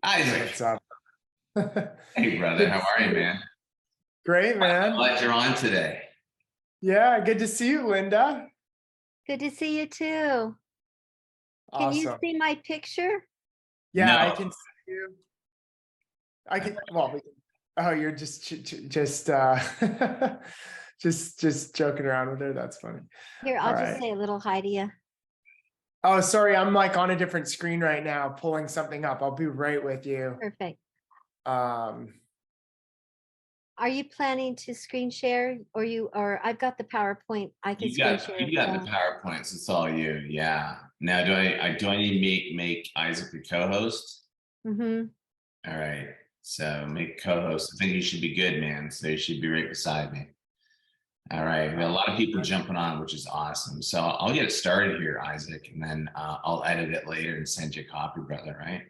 Isaac. What's up? Hey, brother. Good How to are see you, you. man? Great, I'm man. glad you're on today. Yeah, good to see you, Linda. Good to see you too. Can you Awesome. see my picture? Yeah, I No, can see you. I can, well, oh, you're just just joking around with her. That's funny. Here, All I'll just right. say a little hi to you. Oh, sorry, I'm like on a different screen right now, pulling something up. I'll be right with you. Perfect. Um, Are you planning to screen share or I've got the PowerPoint. I can screen share you if got you the want. PowerPoints. It's all you. Yeah. Now, do I need to make Isaac the co-host? Mm-hmm. All right. So make co-host. I think you should be good, man. So you should be right beside me. All right. We got a lot of people jumping on, which is awesome. So I'll get it started here, Isaac, and then I'll edit it later and send you a copy, brother. Right.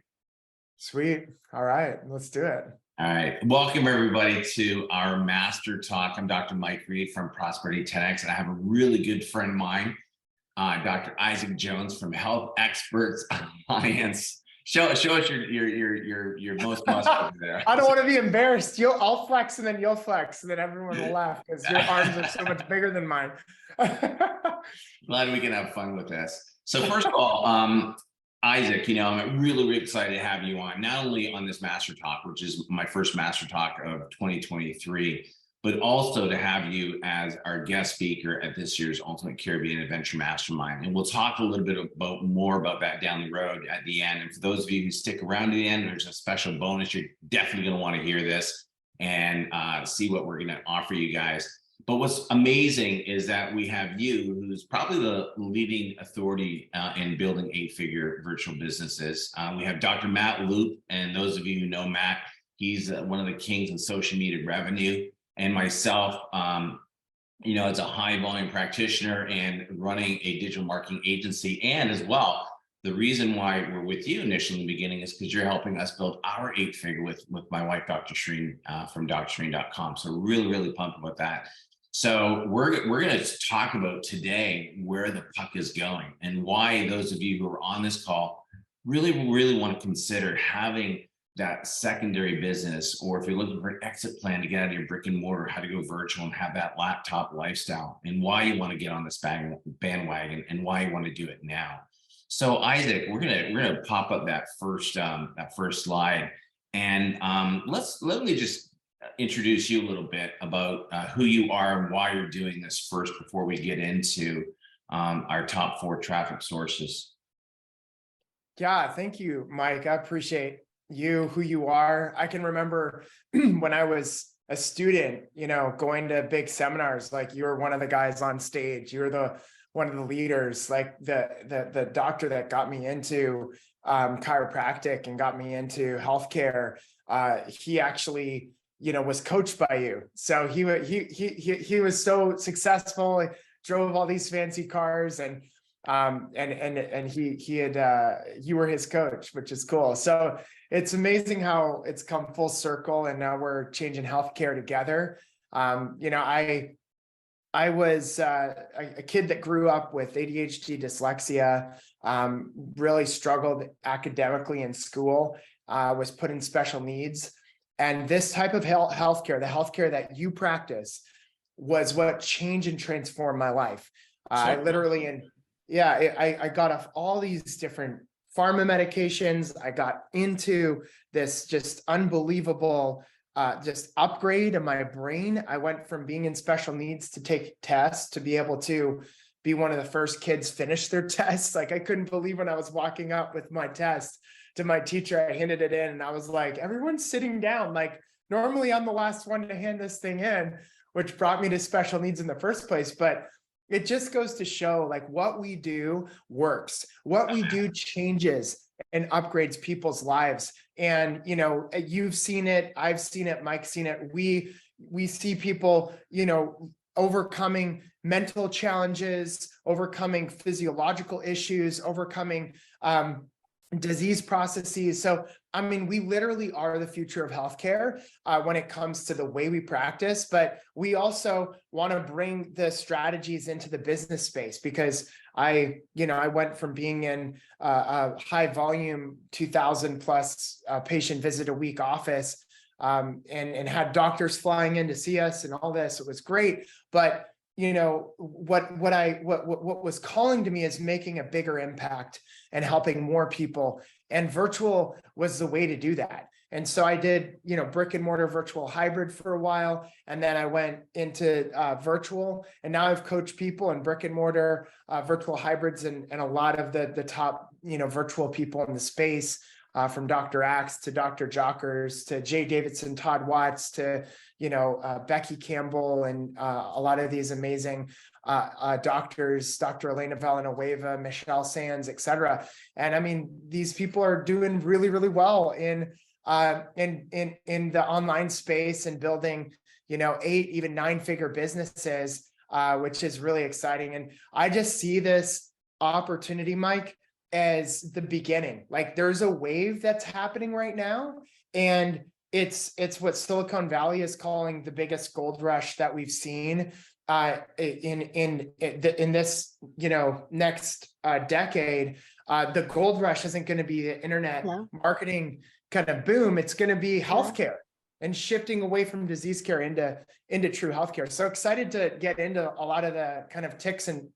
Sweet. All right, let's do it. All right. Welcome, everybody, to our Master Talk. I'm Dr. Mike Reed from Prosperity 10X, and I have a really good friend of mine, Dr. Isaac Jones from Health Experts Alliance. Show us your most muscular there. I don't want to be embarrassed. I'll flex and then you'll flex and then everyone will laugh because your arms are so much bigger than mine. Glad we can have fun with this. So first of all, Isaac, I'm really, really excited to have you on, not only on this Master Talk, which is my first Master Talk of 2023, but also to have you as our guest speaker at this year's Ultimate Caribbean Adventure Mastermind. And we'll talk a little bit more about that down the road at the end. And for those of you who stick around to the end, there's a special bonus. You're definitely going to want to hear this and see what we're going to offer you guys. But what's amazing is that we have you, who's probably the leading authority in building 8-figure virtual businesses. We have Dr. Matt Loop, and those of you who know Matt, he's one of the kings in social media revenue. And myself, as a high volume practitioner and running a digital marketing agency. And as well, the reason why we're with you initially in the beginning is because you're helping us build our 8-figure with my wife, Dr. Shreen, from drshreen.com. So really, really pumped about that. So we're going to talk about today where the puck is going and why those of you who are on this call really, really want to consider having that secondary business, or if you're looking for an exit plan to get out of your brick and mortar, how to go virtual and have that laptop lifestyle, and why you want to get on this bandwagon and why you want to do it now. So Isaac, we're gonna pop up that first slide, and let me just introduce you a little bit about who you are and why you're doing this first before we get into our top 4 traffic sources. Yeah, thank you, Mike. I appreciate you, who you are. I can remember when I was a student, going to big seminars, like you were one of the guys on stage. You were one of the leaders, like the doctor that got me into chiropractic and got me into healthcare. He actually, was coached by you. So he was so successful, he drove all these fancy cars, and you were his coach, which is cool. So it's amazing how it's come full circle, and now we're changing healthcare together. I was a kid that grew up with ADHD, dyslexia, really struggled academically in school, was put in special needs. And this type of healthcare, the healthcare that you practice, was what changed and transformed my life. I literally, I got off all these different pharma medications. I got into this just unbelievable just upgrade in my brain. I went from being in special needs to take tests to be able to be one of the first kids finish their tests. Like, I couldn't believe when I was walking up with my test to my teacher, I handed it in and I was like, everyone's sitting down. Like, normally I'm the last one to hand this thing in, which brought me to special needs in the first place. But it just goes to show, like, what we do works. What we do changes and upgrades people's lives. And, you've seen it, I've seen it, Mike's seen it. We see people, overcoming mental challenges, overcoming physiological issues, overcoming, disease processes. So, I mean, we literally are the future of healthcare when it comes to the way we practice, but we also want to bring the strategies into the business space because I went from being in a high volume 2,000 plus patient visit a week office and had doctors flying in to see us and all this. It was great. But what was calling to me is making a bigger impact and helping more people, and virtual was the way to do that. And so I did brick and mortar virtual hybrid for a while, and then I went into virtual, and now I've coached people in brick and mortar virtual hybrids and a lot of the top virtual people in the space, from Dr. Axe to Dr. Jockers to Jay Davidson, Todd Watts to Becky Campbell, and a lot of these amazing doctors, Dr. Elena Villanueva, Michelle Sands, etc. And I mean, these people are doing really, really well in the online space and building 8, even 9-figure businesses, which is really exciting. And I just see this opportunity, Mike, as the beginning. Like, there's a wave that's happening right now, and it's what Silicon Valley is calling the biggest gold rush that we've seen in this next decade. The gold rush isn't going to be the internet marketing kind of boom. It's going to be healthcare and shifting away from disease care into true healthcare. So excited to get into a lot of the kind of tricks and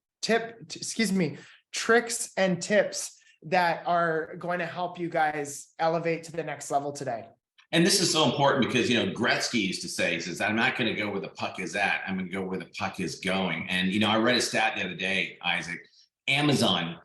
tips that are going to help you guys elevate to the next level today. And this is so important because, Gretzky used to say, he says, I'm not going to go where the puck is at. I'm going to go where the puck is going. And, I read a stat the other day, Isaac, Amazon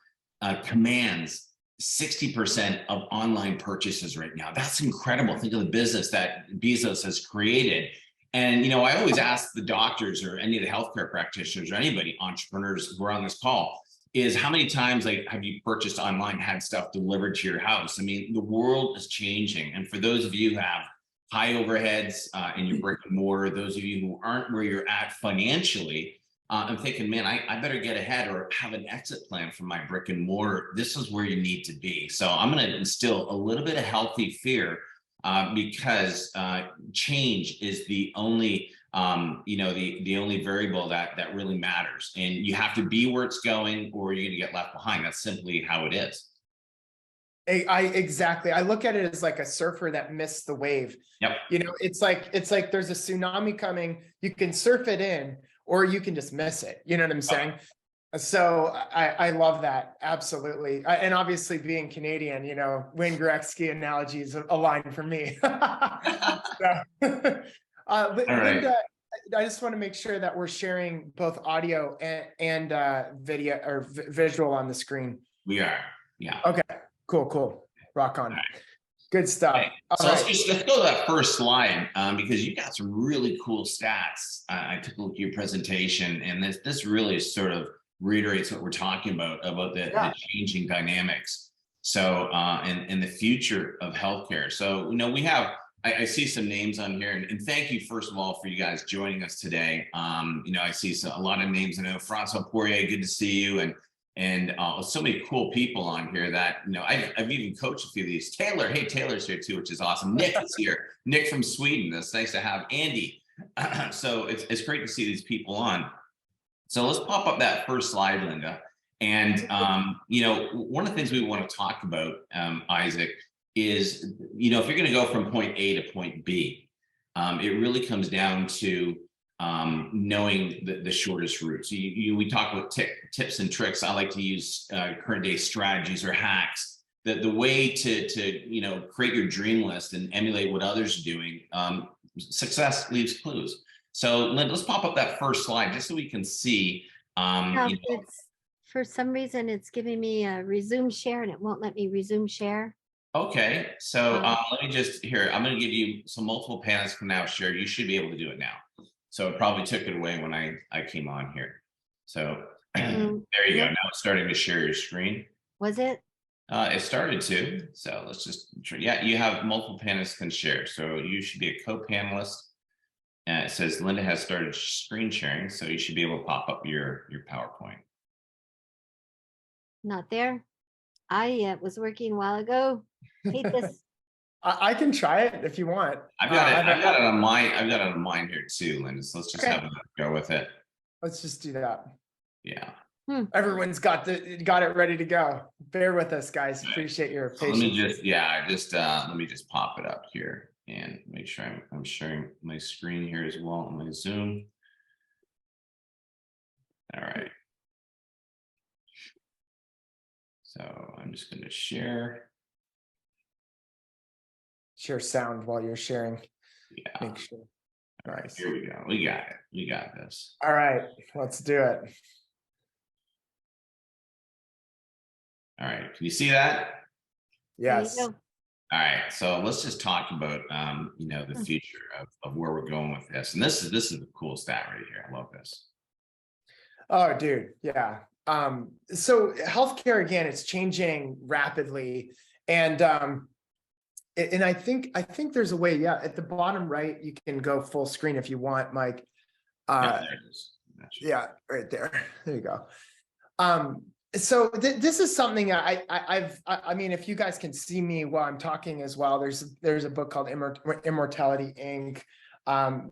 commands 60% of online purchases right now. That's incredible. Think of the business that Bezos has created. And, I always ask the doctors or any of the healthcare practitioners or anybody, entrepreneurs who are on this call, is how many times have you purchased online, had stuff delivered to your house? I mean, the world is changing. And for those of you who have high overheads in your brick and mortar, those of you who aren't where you're at financially, I'm thinking, man, I better get ahead or have an exit plan for my brick and mortar. This is where you need to be. So I'm going to instill a little bit of healthy fear because change is the only the only variable that really matters, and you have to be where it's going or you're going to get left behind. That's simply how it is. Exactly. I look at it as like a surfer that missed the wave. Yep. It's like there's a tsunami coming. You can surf it in, or you can just miss it. You know what I'm saying? So I love that. Absolutely. And obviously being Canadian, Wayne Gretzky analogies align for me. Linda, I just want to make sure that we're sharing both audio and video or visual on the screen. We are. Yeah. Okay. Cool. Rock on. Right. Good stuff. Okay. So let's go to that first slide because you got some really cool stats. I took a look at your presentation, and this really sort of reiterates what we're talking about the changing dynamics. So and the future of healthcare. So we have. I see some names on here, and thank you first of all for you guys joining us today. I see a lot of names. I know Francois Poirier, good to see you, and so many cool people on here that I've even coached a few of these. Taylor, hey, Taylor's here too, which is awesome. Nick is here. Nick from Sweden. It's nice to have Andy. So it's great to see these people on. So let's pop up that first slide, Linda. And one of the things we want to talk about, Isaac, is if you're going to go from point A to point B, it really comes down to knowing the shortest route. So we talk about tips and tricks. I like to use current day strategies or hacks. The way to create your dream list and emulate what others are doing. Success leaves clues. So let's pop up that first slide just so we can see. For some reason, it's giving me a resume share, and it won't let me resume share. Okay, so let me just I'm going to give you some multiple panels can now share. You should be able to do it now. So it probably took it away when I came on here. So there you go. Now it's starting to share your screen. Was it? It started to. So let's just you have multiple panelists can share. So you should be a co-panelist. And it says Linda has started screen sharing, so you should be able to pop up your PowerPoint. Not there. I was working a while ago. Hate this. I can try it if you want. I've got it. I've- I've got it on mine. I've got it on mine here too, Linda. So let's just Okay. have a go with it. Let's just do that. Yeah. Everyone's got it ready to go. Bear with us, guys. Appreciate your So let me patience. let me just pop it up here and make sure I'm sharing my screen here as well on my Zoom. All right. So I'm just going to share. Share sound while you're sharing. Yeah. Make sure. All right. Nice. Here we go. We got it. We got this. All right, let's do it. All right. Can you see that? There you Yes. go. All right, so let's just talk about the future of where we're going with this. And this is the cool stat right here. I love this. Oh, dude, yeah. So healthcare again, it's changing rapidly, and I think there's a way. Yeah, at the bottom right, you can go full screen if you want, Mike. Yeah, there it is. Yeah, right there. There you go. So this is something I mean, if you guys can see me while I'm talking as well, there's a book called Immortality Inc.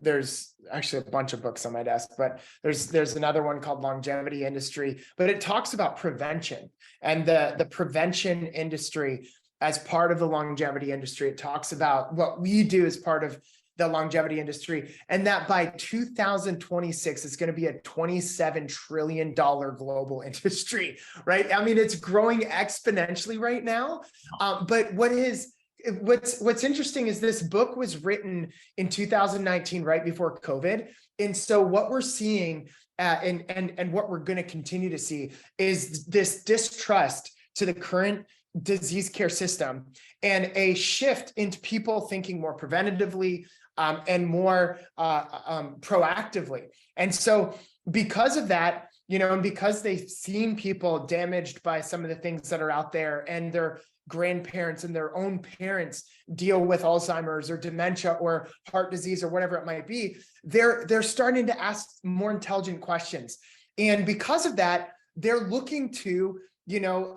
There's actually a bunch of books on my desk, but there's another one called Longevity Industry, but it talks about prevention and the prevention industry as part of the longevity industry. It talks about what we do as part of the longevity industry, and that by 2026, it's going to be a $27 trillion global industry, right? I mean, it's growing exponentially right now. But what's interesting is this book was written in 2019, right before COVID. And so what we're seeing and what we're going to continue to see is this distrust to the current disease care system and a shift into people thinking more preventatively and more proactively. And so because of that, and because they've seen people damaged by some of the things that are out there, and their grandparents and their own parents deal with Alzheimer's or dementia or heart disease or whatever it might be, they're starting to ask more intelligent questions. And because of that, they're looking to,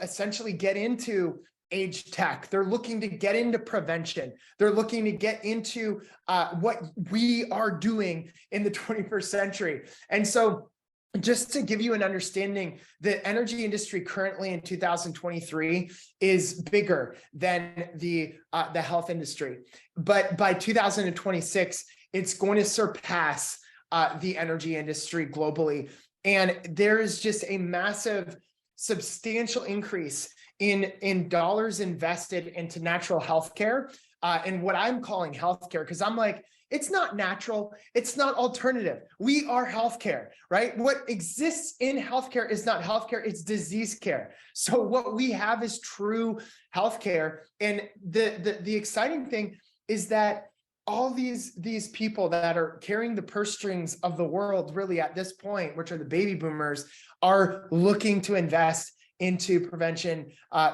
essentially get into age tech. They're looking to get into prevention. They're looking to get into what we are doing in the 21st century. And so just to give you an understanding, the energy industry currently in 2023 is bigger than the health industry. But by 2026, it's going to surpass the energy industry globally. And there is just a massive, substantial increase in dollars invested into natural healthcare and what I'm calling healthcare, because I'm like, it's not natural, it's not alternative. We are healthcare, right? What exists in healthcare is not healthcare, it's disease care. So what we have is true healthcare. And the exciting thing is that all these people that are carrying the purse strings of the world really at this point, which are the baby boomers, are looking to invest into prevention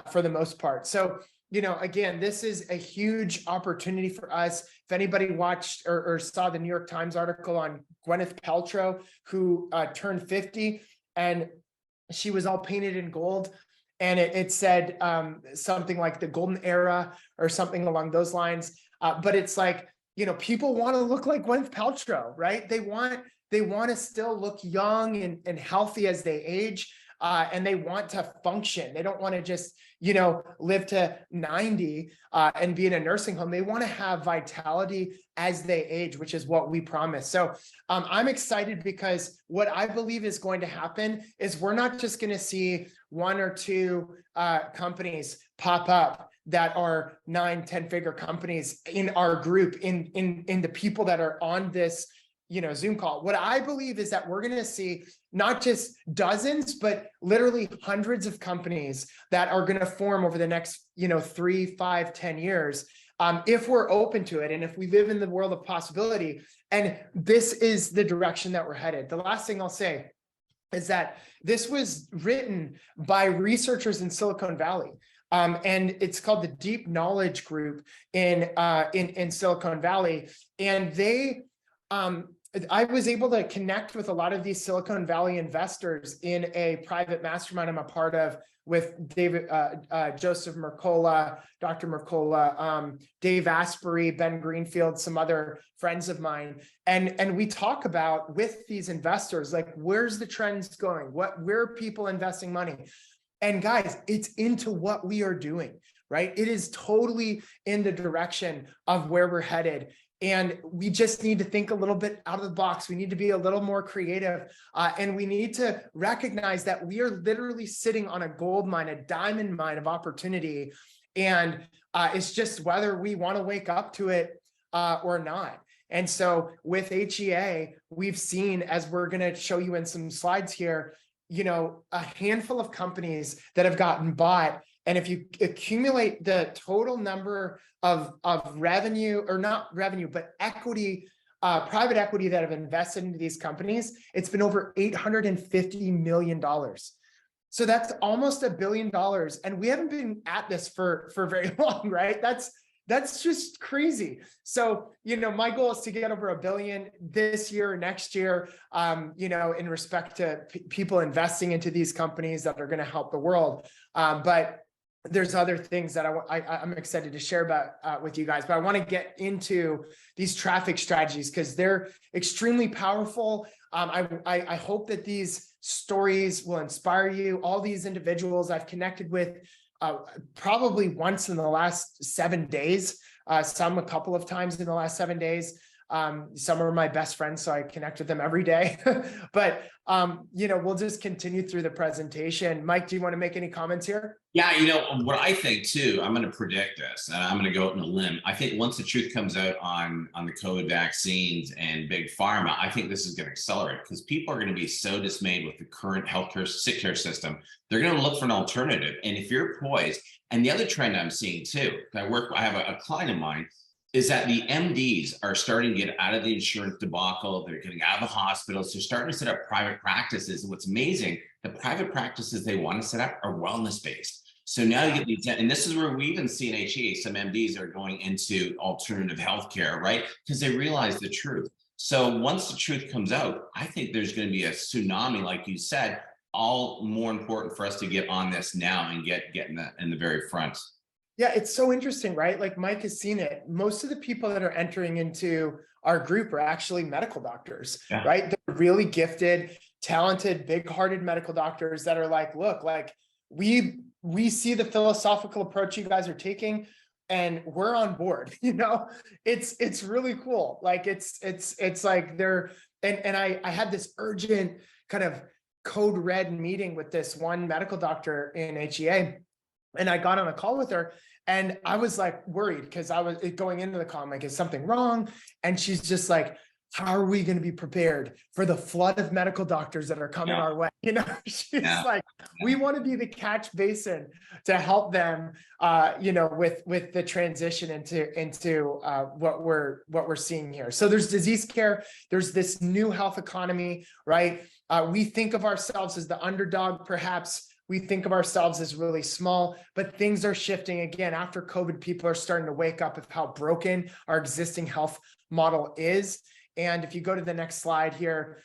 for the most part. So, again, this is a huge opportunity for us. If anybody watched or saw the New York Times article on Gwyneth Paltrow, who turned 50, and she was all painted in gold, and it said something like the golden era or something along those lines. But it's like, people want to look like Gwyneth Paltrow, right? They want to still look young and healthy as they age. And they want to function. They don't want to just, live to 90 and be in a nursing home. They want to have vitality as they age, which is what we promise. So I'm excited because what I believe is going to happen is we're not just going to see one or two companies pop up that are 9-10 figure companies in our group, in the people that are on this Zoom call. What I believe is that we're going to see not just dozens, but literally hundreds of companies that are going to form over the next, 3, 5, 10 years. If we're open to it, and if we live in the world of possibility, and this is the direction that we're headed. The last thing I'll say is that this was written by researchers in Silicon Valley. And it's called the Deep Knowledge Group in Silicon Valley. And they I was able to connect with a lot of these Silicon Valley investors in a private mastermind I'm a part of with David, Joseph Mercola, Dr. Mercola, Dave Asprey, Ben Greenfield, some other friends of mine. And we talk about with these investors, like, where's the trends going? Where are people investing money? And guys, it's into what we are doing, right? It is totally in the direction of where we're headed. And we just need to think a little bit out of the box. We need to be a little more creative. And we need to recognize that we are literally sitting on a gold mine, a diamond mine of opportunity. And it's just whether we want to wake up to it or not. And so with HEA, we've seen, as we're going to show you in some slides here, you know, a handful of companies that have gotten bought. And if you accumulate the total number of revenue, or not revenue, but equity, private equity that have invested into these companies, it's been over $850 million. So that's almost $1 billion. And we haven't been at this for very long, right? That's just crazy. So, you know, my goal is to get over $1 billion this year or next year, you know, in respect to people investing into these companies that are going to help the world. But there's other things that I'm excited to share about with you guys, but I want to get into these traffic strategies because they're extremely powerful. I hope that these stories will inspire you. All these individuals I've connected with probably once in the last 7 days, some a couple of times in the last 7 days. Some are my best friends, so I connect with them every day. But you know, we'll just continue through the presentation. Mike, do you want to make any comments here? Yeah, you know, what I think too, I'm going to predict this, and I'm going to go out on a limb. I think once the truth comes out on the COVID vaccines and big pharma, I think this is going to accelerate because people are going to be so dismayed with the current healthcare sick care system. They're going to look for an alternative. And if you're poised, and the other trend I'm seeing too, I have a client of mine, is that the MDs are starting to get out of the insurance debacle. They're getting out of the hospitals. They're starting to set up private practices. And what's amazing, the private practices they want to set up are wellness-based. So now you get these, and this is where we even see in HEA, some MDs are going into alternative healthcare, right? Because they realize the truth. So once the truth comes out, I think there's going to be a tsunami, like you said, all more important for us to get on this now and get in the very front. Yeah, it's so interesting, right? Like Mike has seen it. Most of the people that are entering into our group are actually medical doctors, right? They're really gifted, talented, big-hearted medical doctors that are like, look, like we see the philosophical approach you guys are taking and we're on board, you know? It's really cool. Like it's like they're, and I had this urgent kind of code red meeting with this one medical doctor in HEA. And I got on a call with her and I was like worried because I was going into the call, I'm like, is something wrong? And she's just like, how are we going to be prepared for the flood of medical doctors that are coming our way? You know, she's like, we want to be the catch basin to help them, you know, with the transition into what we're seeing here. So there's disease care. There's this new health economy, right? We think of ourselves as the underdog, perhaps. We think of ourselves as really small, but things are shifting again. After COVID, people are starting to wake up with how broken our existing health model is. And if you go to the next slide here,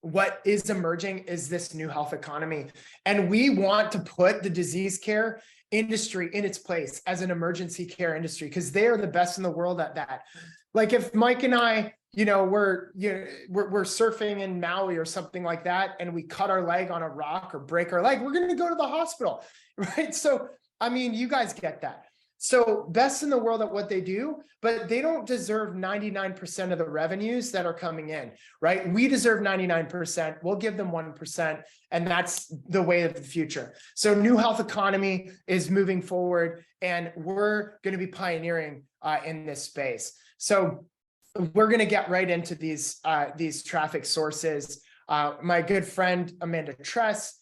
what is emerging is this new health economy. And we want to put the disease care industry in its place as an emergency care industry because they are the best in the world at that. Like if Mike and I, you know, we're surfing in Maui or something like that, and we cut our leg on a rock or break our leg, we're going to go to the hospital, right? So, I mean, you guys get that. So best in the world at what they do, but they don't deserve 99% of the revenues that are coming in, right? We deserve 99%. We'll give them 1%. And that's the way of the future. So new health economy is moving forward and we're going to be pioneering in this space. So we're going to get right into these traffic sources. My good friend, Amanda Tress,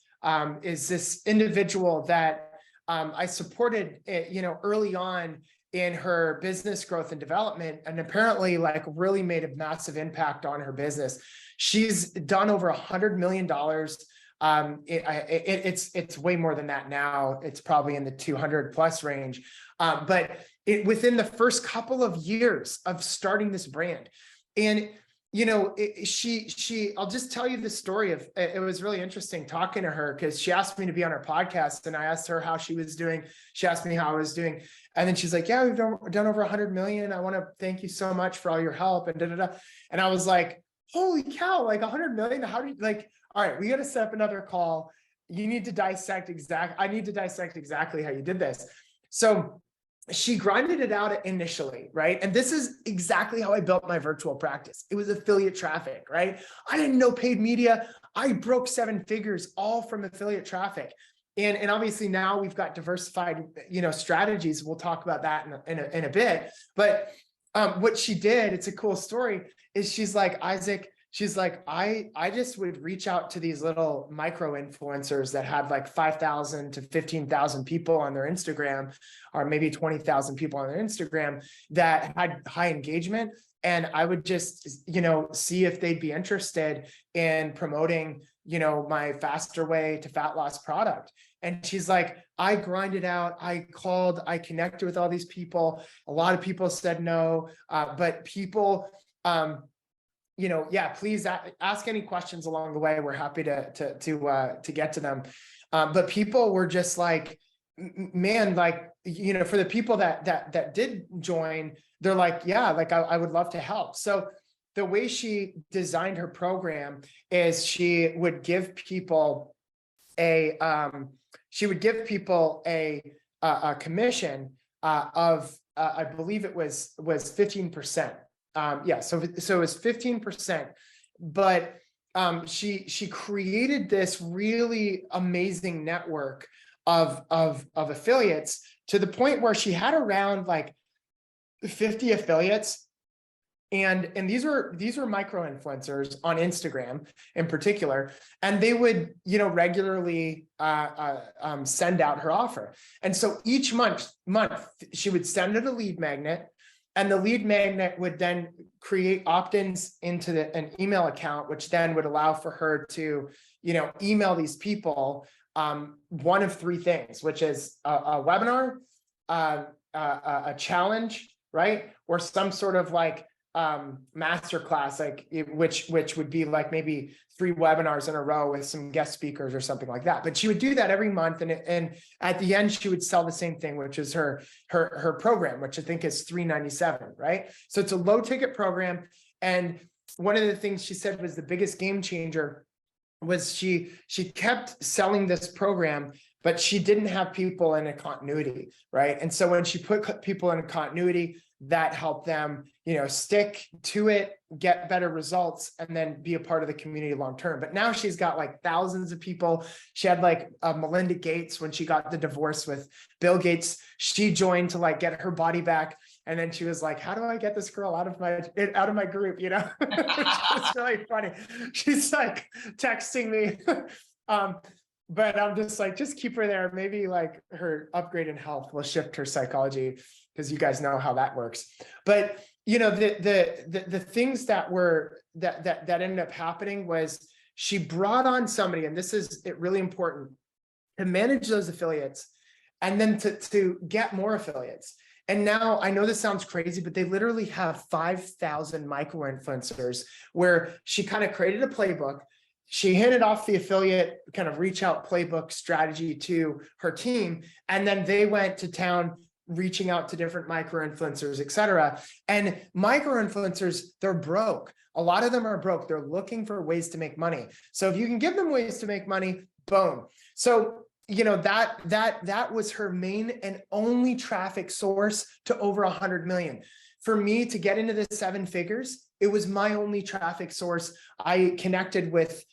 is this individual that I supported, you know, early on in her business growth and development, and apparently like really made a massive impact on her business. She's done over $100 million. It's way more than that now. It's probably in the 200 plus range. But within the first couple of years of starting this brand, and I'll just tell you the story of, it was really interesting talking to her because she asked me to be on her podcast and I asked her how she was doing. She asked me how I was doing. And then she's like, yeah, we've done over 100 million. I want to thank you so much for all your help and da, da, da. And I was like, holy cow, like 100 million. How do you like, all right, we got to set up another call. You need to dissect I need to dissect exactly how you did this. So she grinded it out initially, right? And this is exactly how I built my virtual practice. It was affiliate traffic, right? I didn't know paid media. I broke 7 figures all from affiliate traffic. And obviously now we've got diversified, strategies. We'll talk about that in a bit. But what she did, it's a cool story, is she's like, Isaac, she's like, I just would reach out to these little micro influencers that had like 5,000 to 15,000 people on their Instagram, or maybe 20,000 people on their Instagram that had high engagement. And I would just, see if they'd be interested in promoting, my Faster Way to Fat Loss product. And she's like, I grinded out, I called, I connected with all these people. A lot of people said no, but people, please ask any questions along the way. We're happy to get to them. But people were just like, man, like, for the people that did join, they're like, yeah, like I would love to help. So the way she designed her program is she would give people a commission of I believe it was 15%. So it was 15%, but she created this really amazing network of affiliates to the point where she had around like 50 affiliates. And these were micro influencers on Instagram in particular, and they would regularly send out her offer. And so each month she would send it a lead magnet, and the lead magnet would then create opt-ins into an email account, which then would allow for her to email these people one of 3 things, which is a webinar, a challenge, right, or some sort of like masterclass, like which would be like maybe 3 webinars in a row with some guest speakers or something like that. But she would do that every month, and at the end she would sell the same thing, which is her program, which I think is $397, right? So it's a low ticket program. And one of the things she said was the biggest game changer was she kept selling this program, but she didn't have people in a continuity, right? And so when she put people in a continuity, that helped them, stick to it, get better results, and then be a part of the community long term. But now she's got like thousands of people. She had like Melinda Gates, when she got the divorce with Bill Gates, she joined to like get her body back. And then she was like, how do I get this girl out of my group? It's really funny. She's like texting me. But I'm just like, just keep her there. Maybe like her upgrade in health will shift her psychology, because you guys know how that works. But the things that ended up happening was she brought on somebody, and this is really important, to manage those affiliates and then to get more affiliates. And now I know this sounds crazy, but they literally have 5,000 micro influencers, where she kind of created a playbook. She handed off the affiliate kind of reach out playbook strategy to her team. And then they went to town reaching out to different micro influencers, et cetera. And micro influencers, they're broke. A lot of them are broke. They're looking for ways to make money. So if you can give them ways to make money, boom. So, that was her main and only traffic source to over 100 million. For me to get into the 7 figures, it was my only traffic source. I connected with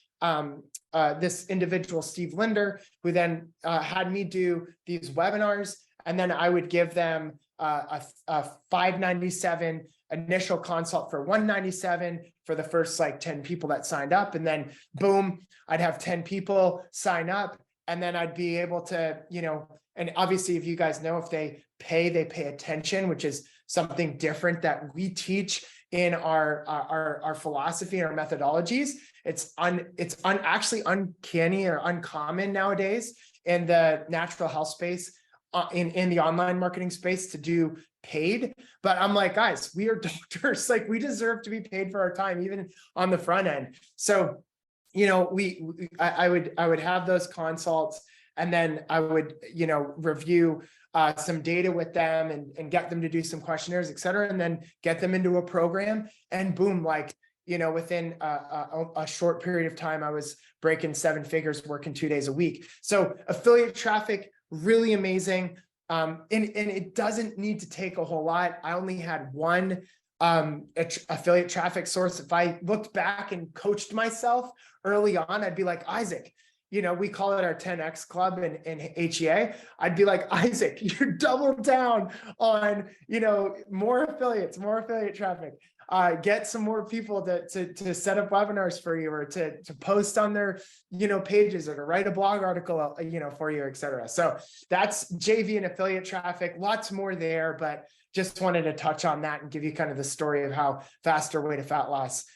this individual, Steve Linder, who then had me do these webinars. And then I would give them a $597 initial consult for $197 for the first like 10 people that signed up. And then boom, I'd have 10 people sign up. And then I'd be able to, and obviously if you guys know, if they pay attention, which is something different that we teach in our philosophy and our methodologies. It's actually uncanny or uncommon nowadays in the natural health space, in the online marketing space, to do paid, but I'm like, guys, we are doctors. Like, we deserve to be paid for our time, even on the front end. So, you know, I would have those consults, and then I would, you know, review some data with them, and get them to do some questionnaires, et cetera, and then get them into a program, and boom, like, you know, within a short period of time, I was breaking 7 figures, working 2 days a week. So affiliate traffic, really amazing. And it doesn't need to take a whole lot. I only had one affiliate traffic source. If I looked back and coached myself early on, I'd be like, Isaac, you know, we call it our 10X club in HEA. I'd be like, Isaac, you're double down on, you know, more affiliates, more affiliate traffic. Get some more people to set up webinars for you, or to post on their, you know, pages, or to write a blog article, you know, for you, et cetera. So that's JV and affiliate traffic. Lots more there, but just wanted to touch on that and give you kind of the story of how Faster Way to Fat Loss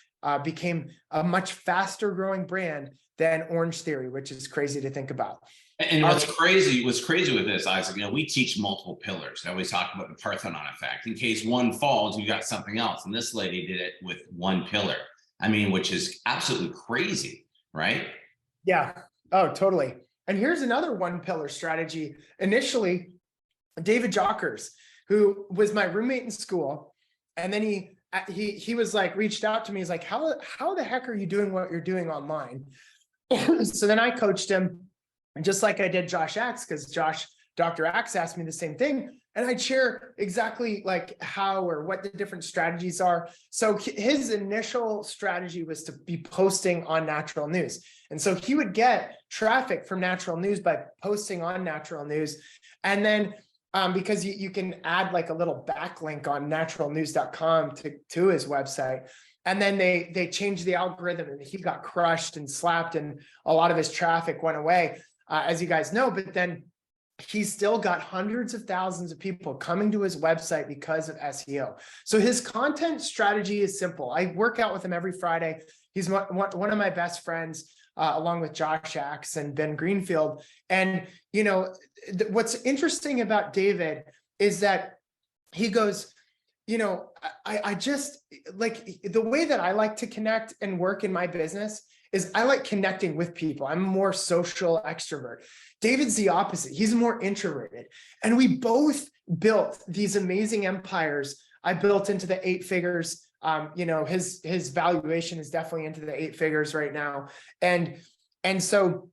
became a much faster growing brand than Orange Theory, which is crazy to think about. And what's crazy with this, Isaac, you know, we teach multiple pillars. I always talk about the Parthenon effect. In case one falls, you got something else. And this lady did it with one pillar. I mean, which is absolutely crazy, right? Yeah. Oh, totally. And here's another one pillar strategy. Initially, David Jockers, who was my roommate in school, and then he was like, reached out to me. He's like, how the heck are you doing what you're doing online? So then I coached him, just like I did Josh Axe, because Dr. Axe asked me the same thing. And I'd share exactly like how or what the different strategies are. So his initial strategy was to be posting on Natural News. And so he would get traffic from Natural News by posting on Natural News. And then because you can add like a little backlink on naturalnews.com to his website. And then they changed the algorithm, and he got crushed and slapped, and a lot of his traffic went away, as you guys know. But then he's still got hundreds of thousands of people coming to his website because of SEO. So his content strategy is simple. I work out with him every Friday. He's one of my best friends, along with Josh Axe and Ben Greenfield. And, you know, what's interesting about David is that he goes, you know, I just like the way that I like to connect and work in my business is I like connecting with people. I'm a more social extrovert. David's the opposite. He's more introverted. And we both built these amazing empires. I built into the 8 figures. You know, his valuation is definitely into the 8 figures right now. And so,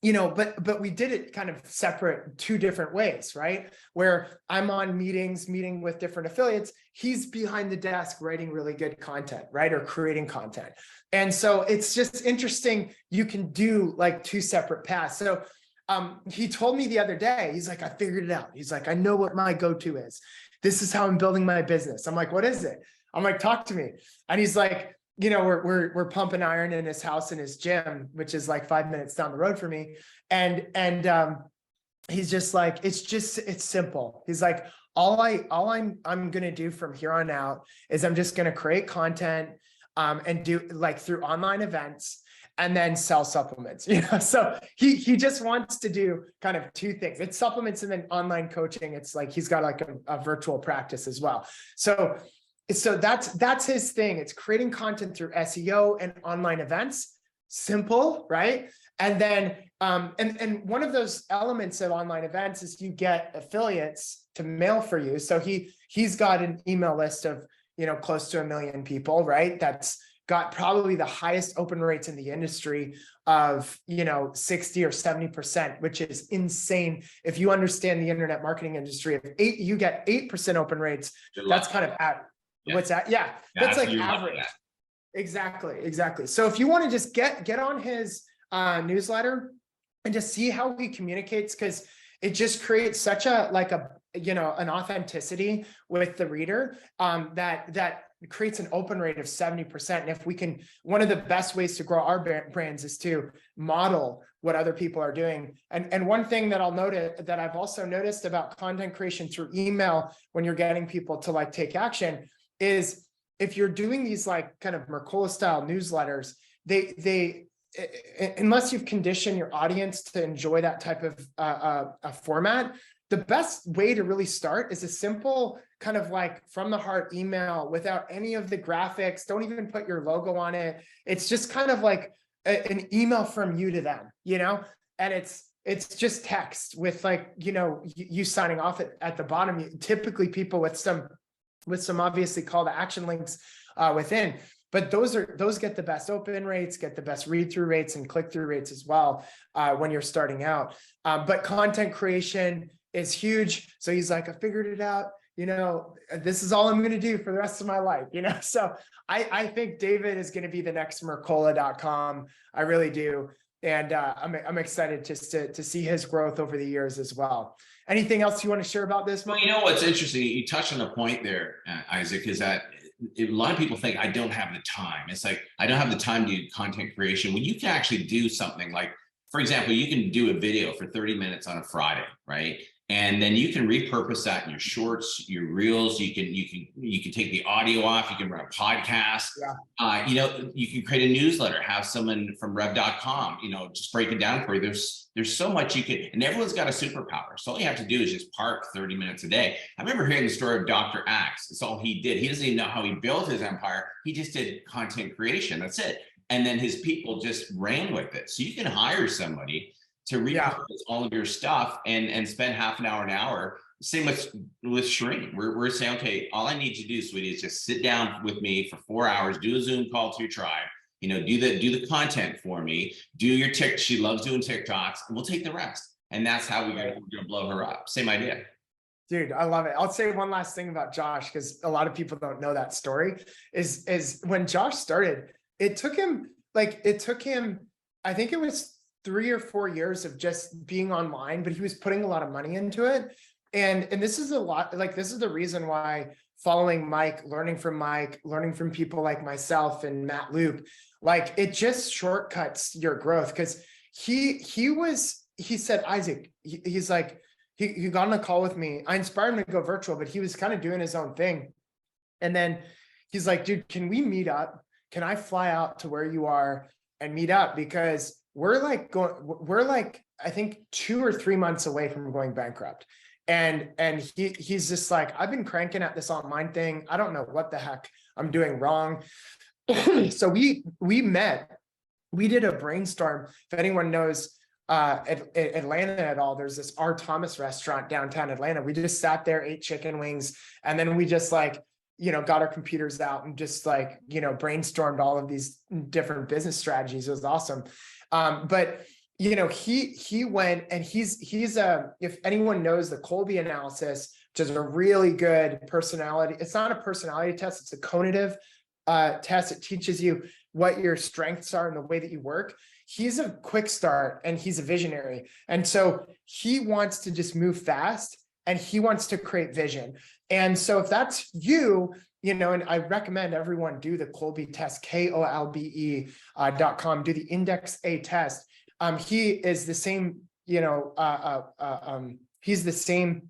you know, but we did it kind of separate, 2 different ways, right? Where I'm on meeting with different affiliates. He's behind the desk writing really good content, right? Or creating content. And so it's just interesting. You can do like 2 separate paths. So he told me the other day, he's like, I figured it out. He's like, I know what my go-to is. This is how I'm building my business. I'm like, what is it? I'm like, talk to me. And he's like, you know, we're pumping iron in his house, in his gym, which is like 5 minutes down the road for me. And he's just like, it's simple. He's like, all I'm going to do from here on out is I'm just going to create content and do like through online events, and then sell supplements, you know? So he just wants to do kind of 2 things. It's supplements and then online coaching. It's like, he's got like a virtual practice as well. So that's his thing. It's creating content through SEO and online events. Simple, right? And then, and one of those elements of online events is you get affiliates to mail for you. So he's got an email list of, you know, close to 1 million people, right? That's got probably the highest open rates in the industry of, you know, 60 or 70%, which is insane. If you understand the internet marketing industry, if you get 8% open rates, that's kind of at what's that? Yeah, that's like average. Exactly. So if you want to just get on his newsletter and just see how he communicates, because it just creates such a you know, an authenticity with the reader that creates an open rate of 70%. And if we can, one of the best ways to grow our brands is to model what other people are doing. And one thing that I'll note that I've also noticed about content creation through email, when you're getting people to like take action, is if you're doing these like kind of Mercola style newsletters, they unless you've conditioned your audience to enjoy that type of a format, the best way to really start is a simple kind of like from the heart email without any of the graphics. Don't even put your logo on it. It's just kind of like an email from you to them, you know, and it's just text with like, you know, you signing off at the bottom. Typically people with some obviously call to action links within, but those get the best open rates, get the best read through rates and click through rates as well when you're starting out. But content creation is huge. So he's like, I figured it out. You know, this is all I'm going to do for the rest of my life, you know? So I think David is going to be the next Mercola.com. I really do. And I'm excited just to see his growth over the years as well. Anything else you want to share about this, Mike? Well, you know, what's interesting, you touched on a point there, Isaac, is that a lot of people think I don't have the time. It's like, I don't have the time to do content creation. When you can actually do something like, for example, you can do a video for 30 minutes on a Friday, right? And then you can repurpose that in your shorts, your reels. You can take the audio off. You can run a podcast. Yeah. You know, you can create a newsletter. Have someone from Rev.com, you know, just break it down for you. There's so much you can, and everyone's got a superpower. So all you have to do is just park 30 minutes a day. I remember hearing the story of Dr. Axe. That's all he did. He doesn't even know how he built his empire. He just did content creation. That's it. And then his people just ran with it. So you can hire somebody to repurpose all of your stuff and spend half an hour. Same with Shireen. We're saying, okay, all I need you to do, sweetie, is just sit down with me for 4 hours, do a Zoom call to your tribe, you know, do the content for me, do your tick. She loves doing TikToks, and we'll take the rest. And that's how we're gonna blow her up. Same idea. Dude, I love it. I'll say one last thing about Josh, because a lot of people don't know that story, is when Josh started, it took him, I think it was 3 or 4 years of just being online, but he was putting a lot of money into it. And this is a lot, like, this is the reason why following Mike, learning from people like myself and Matt Loop, like, it just shortcuts your growth. Because he said, Isaac, he's like, he got on a call with me. I inspired him to go virtual, but he was kind of doing his own thing. And then he's like, dude, can we meet up? Can I fly out to where you are and meet up? Because we're like, I think 2 or 3 months away from going bankrupt. And he's just like, I've been cranking at this online thing. I don't know what the heck I'm doing wrong. So we met, we did a brainstorm. If anyone knows Atlanta at all, there's this R. Thomas restaurant downtown Atlanta. We just sat there, ate chicken wings, and then we just like, you know, got our computers out and just like, you know, brainstormed all of these different business strategies. It was awesome. But you know, he went and he's if anyone knows the Kolbe analysis, which is a really good personality, it's not a personality test, it's a cognitive test. It teaches you what your strengths are and the way that you work. He's a quick start and he's a visionary. And so he wants to just move fast and he wants to create vision. And so if that's you, you know, and I recommend everyone do the Kolbe test, KOLBE.com, do the Index A test. He is the same, you know, he's the same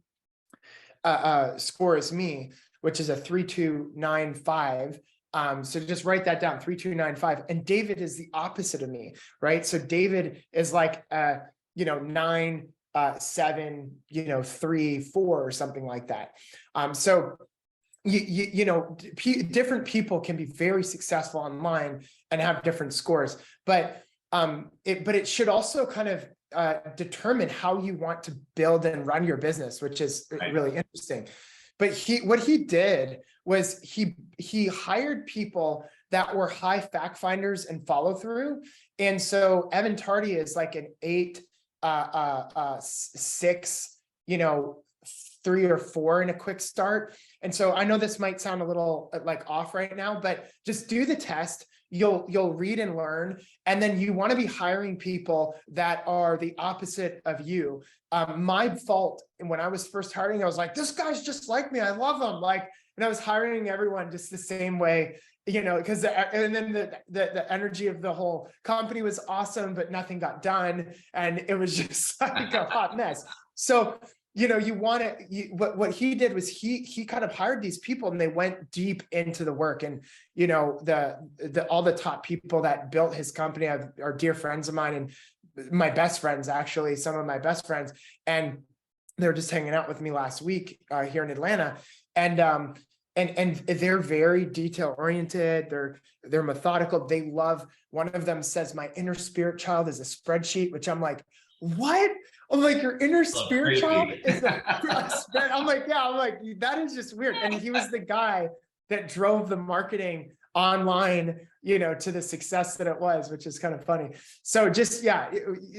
score as me, which is a 3295. So just write that down, 3295. And David is the opposite of me, right? So David is like, you know, 9, 7, you know, 3, 4 or something like that. So you know, different people can be very successful online and have different scores, but it should also kind of determine how you want to build and run your business, which is really interesting. But what he did was he hired people that were high fact finders and follow through. And so Evan Tardy is like an 8, 6, you know, 3 or 4 in a quick start. And so I know this might sound a little like off right now, but just do the test. You'll read and learn. And then you want to be hiring people that are the opposite of you. My fault. And when I was first hiring, I was like, this guy's just like me. I love him. Like, and I was hiring everyone just the same way, you know, because and then the energy of the whole company was awesome, but nothing got done. And it was just like a hot mess. So, you know, you want to, what he did was he kind of hired these people and they went deep into the work. And, you know, all the top people that built his company are dear friends of mine and my best friends, actually, some of my best friends. And they were just hanging out with me last week here in Atlanta, and they're very detail oriented. They're methodical. They love. One of them says, "My inner spirit child is a spreadsheet," which I'm like, "What?" I'm like, "Your inner spirit child is a spread." I'm like, "Yeah." I'm like, "That is just weird." And he was the guy that drove the marketing online, to the success that it was, which is kind of funny. So just, yeah,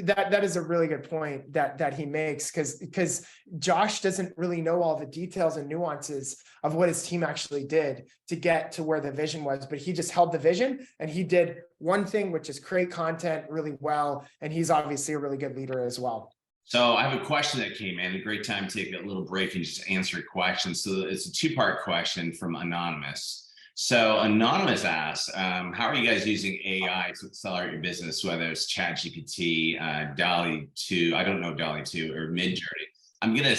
that is a really good point that he makes, because Josh doesn't really know all the details and nuances of what his team actually did to get to where the vision was, but he just held the vision and he did one thing, which is create content really well. And he's obviously a really good leader as well. So I have a question that came in. A great time to take a little break and just answer a question. So it's a two-part question from Anonymous. So Anonymous asks, how are you guys using AI to accelerate your business, whether it's ChatGPT, DALL-E 2, I don't know DALL-E 2, or Midjourney? I'm gonna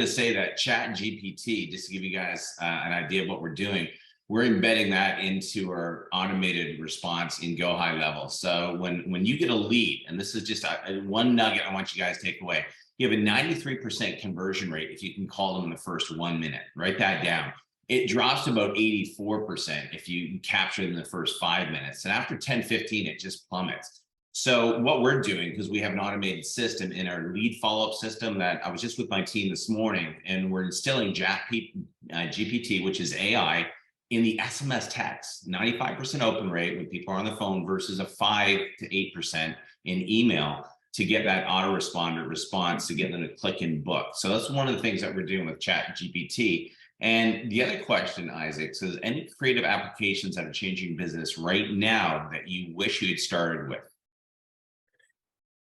say that ChatGPT, just to give you guys an idea of what we're doing, we're embedding that into our automated response in Go High Level. So when you get a lead, and this is just one nugget I want you guys to take away, you have a 93% conversion rate if you can call them in the first 1 minute. Write that down. It drops to about 84% if you capture it in the first 5 minutes. And after 10, 15, it just plummets. So what we're doing, because we have an automated system in our lead follow-up system, that I was just with my team this morning, and we're instilling GPT, which is AI, in the SMS text, 95% open rate when people are on the phone versus a 5 to 8% in email, to get that autoresponder response to get them to click and book. So that's one of the things that we're doing with ChatGPT. And the other question, Isaac, says, any creative applications that are changing business right now that you wish you had started with?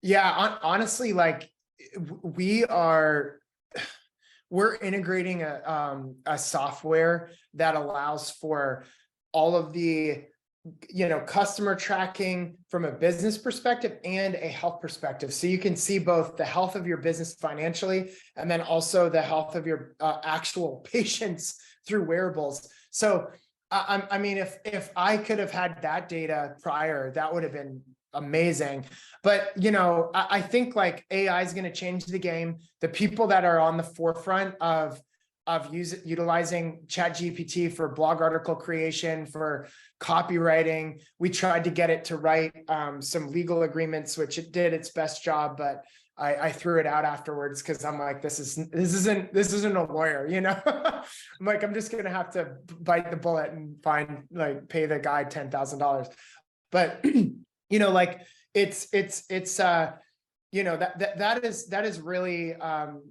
Yeah, honestly, like we're integrating a software that allows for all of the customer tracking from a business perspective and a health perspective. So you can see both the health of your business financially, and then also the health of your actual patients through wearables. So I mean, if I could have had that data prior, that would have been amazing. But I think like AI is going to change the game. The people that are on the forefront of utilizing ChatGPT for blog article creation, for copywriting, we tried to get it to write some legal agreements, which it did its best job, but I threw it out afterwards because I'm like, this isn't a lawyer, I'm like, I'm just gonna have to bite the bullet and pay the guy $10,000. But like that is really an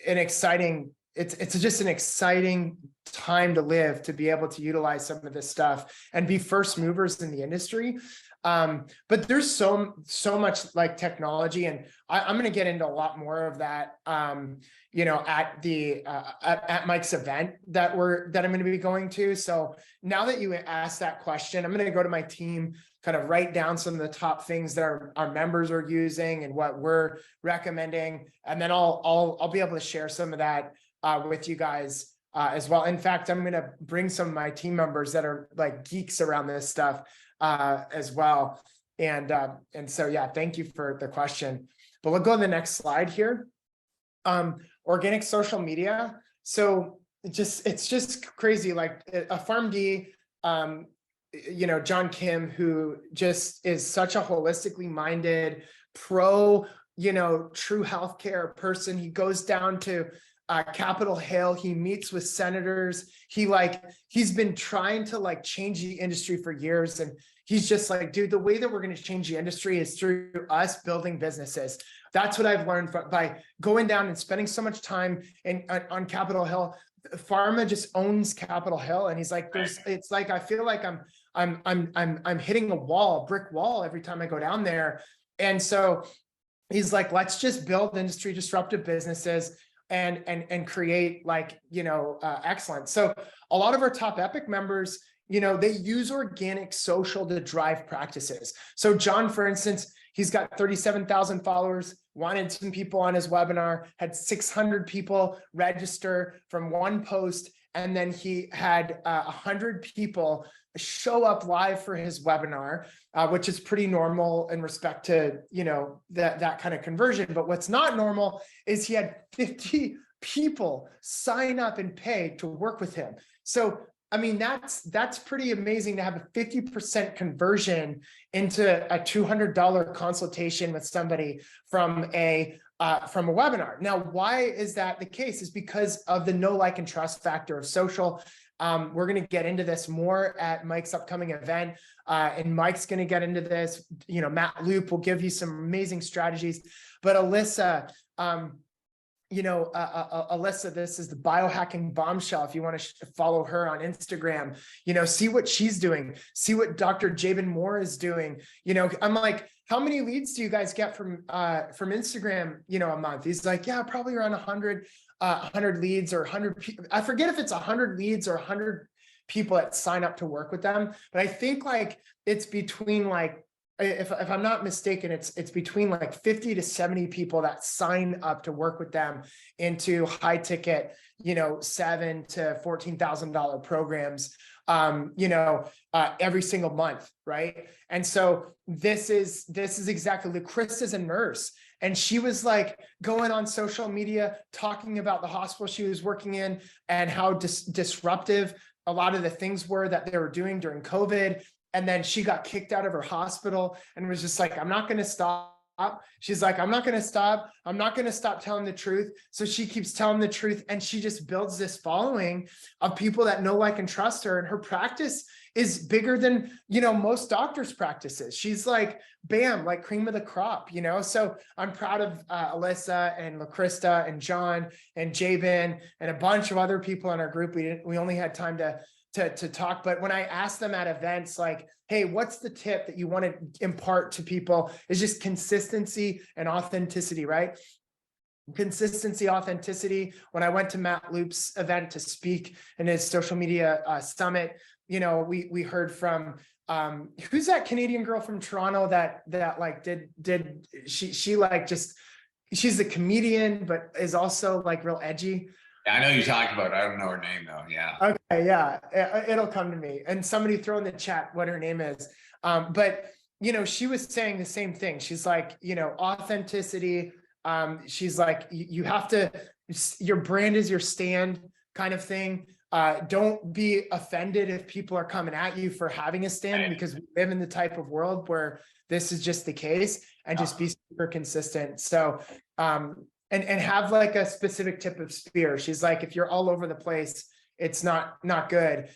exciting. It's just an exciting time to live, to be able to utilize some of this stuff and be first movers in the industry. But there's so much like technology, and I'm going to get into a lot more of that, at Mike's event that I'm going to be going to. So now that you asked that question, I'm going to go to my team, kind of write down some of the top things that our members are using and what we're recommending, and then I'll be able to share some of that with you guys as well. In fact, I'm going to bring some of my team members that are like geeks around this stuff as well. And so, yeah, thank you for the question. But we'll go to the next slide here. Organic social media. So it's just crazy. Like a PharmD, John Kim, who just is such a holistically minded, true healthcare person. He goes down to Capitol Hill. He meets with senators. He's been trying to change the industry for years. And he's just like, dude, the way that we're going to change the industry is through us building businesses. That's what I've learned by going down and spending so much time on Capitol Hill. Pharma just owns Capitol Hill. And he's like, it's like, I feel like I'm hitting a brick wall every time I go down there. And so he's like, let's just build industry disruptive businesses and create excellence. So a lot of our top Epic members, they use organic social to drive practices. So John, for instance, he's got 37,000 followers, wanted some people on his webinar, had 600 people register from one post. and then he had 100 people show up live for his webinar, which is pretty normal in respect to, you know, that kind of conversion. But what's not normal is he had 50 people sign up and pay to work with him. So I mean, that's pretty amazing to have a 50% conversion into a $200 consultation with somebody from a webinar. Now, why is that the case? Is because of the know, like, and trust factor of social. We're going to get into this more at Mike's upcoming event, and Mike's going to get into this. You know, Matt Loop will give you some amazing strategies, but Alyssa, Alyssa, this is the biohacking bombshell. If you want to follow her on Instagram, you know, see what she's doing, see what Dr. Jabin Moore is doing. You know, I'm like, how many leads do you guys get from Instagram, you know, a month? He's like, yeah, probably around 100 leads or 100 people. I forget if it's 100 leads or 100 people that sign up to work with them. But I think like it's between like, if I'm not mistaken, it's between like 50 to 70 people that sign up to work with them into high ticket, you know, $7,000 to $14,000 programs, every single month, right? And so this is exactly, Christa's a nurse, and she was like going on social media talking about the hospital she was working in and how disruptive a lot of the things were that they were doing during COVID. And then she got kicked out of her hospital and was just like, I'm not going to stop. She's like, I'm not going to stop. I'm not going to stop telling the truth. So she keeps telling the truth, and she just builds this following of people that know, like, and trust her. And her practice is bigger than, you know, most doctors' practices. She's like, bam, like cream of the crop, you know? So I'm proud of Alyssa and LaCrista and John and Jabin and a bunch of other people in our group. We only had time to talk, but when I ask them at events, like, hey, what's the tip that you want to impart to people? It's just consistency and authenticity, right? Consistency, authenticity. When I went to Matt Loop's event to speak in his social media summit, you know, we heard from who's that Canadian girl from Toronto that like did she like just, she's a comedian but is also like real edgy. I know you talked about it. I don't know her name though. Yeah. Okay. Yeah. It'll come to me. And somebody throw in the chat what her name is. But, you know, she was saying the same thing. She's like, you know, authenticity. She's like, you have to, your brand is your stand kind of thing. Don't be offended if people are coming at you for having a stand, because we live in the type of world where this is just the case, and just be super consistent. So, and have like a specific tip of spear. She's like, if you're all over the place, it's not good.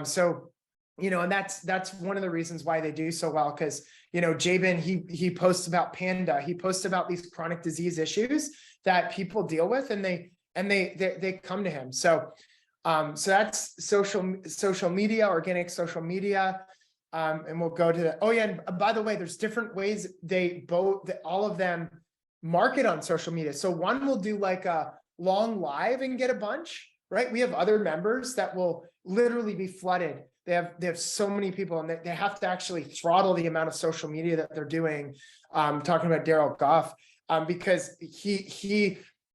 So, you know, and that's one of the reasons why they do so well. Cause, you know, Jabin, he posts about Panda, he posts about these chronic disease issues that people deal with, and they come to him. So that's social media, organic social media. And we'll go to oh yeah. And by the way, there's different ways all of them market on social media. So one will do like a long live and get a bunch, right? We have other members that will literally be flooded. They have so many people, and they have to actually throttle the amount of social media that they're doing. Talking about Daryl Goff, because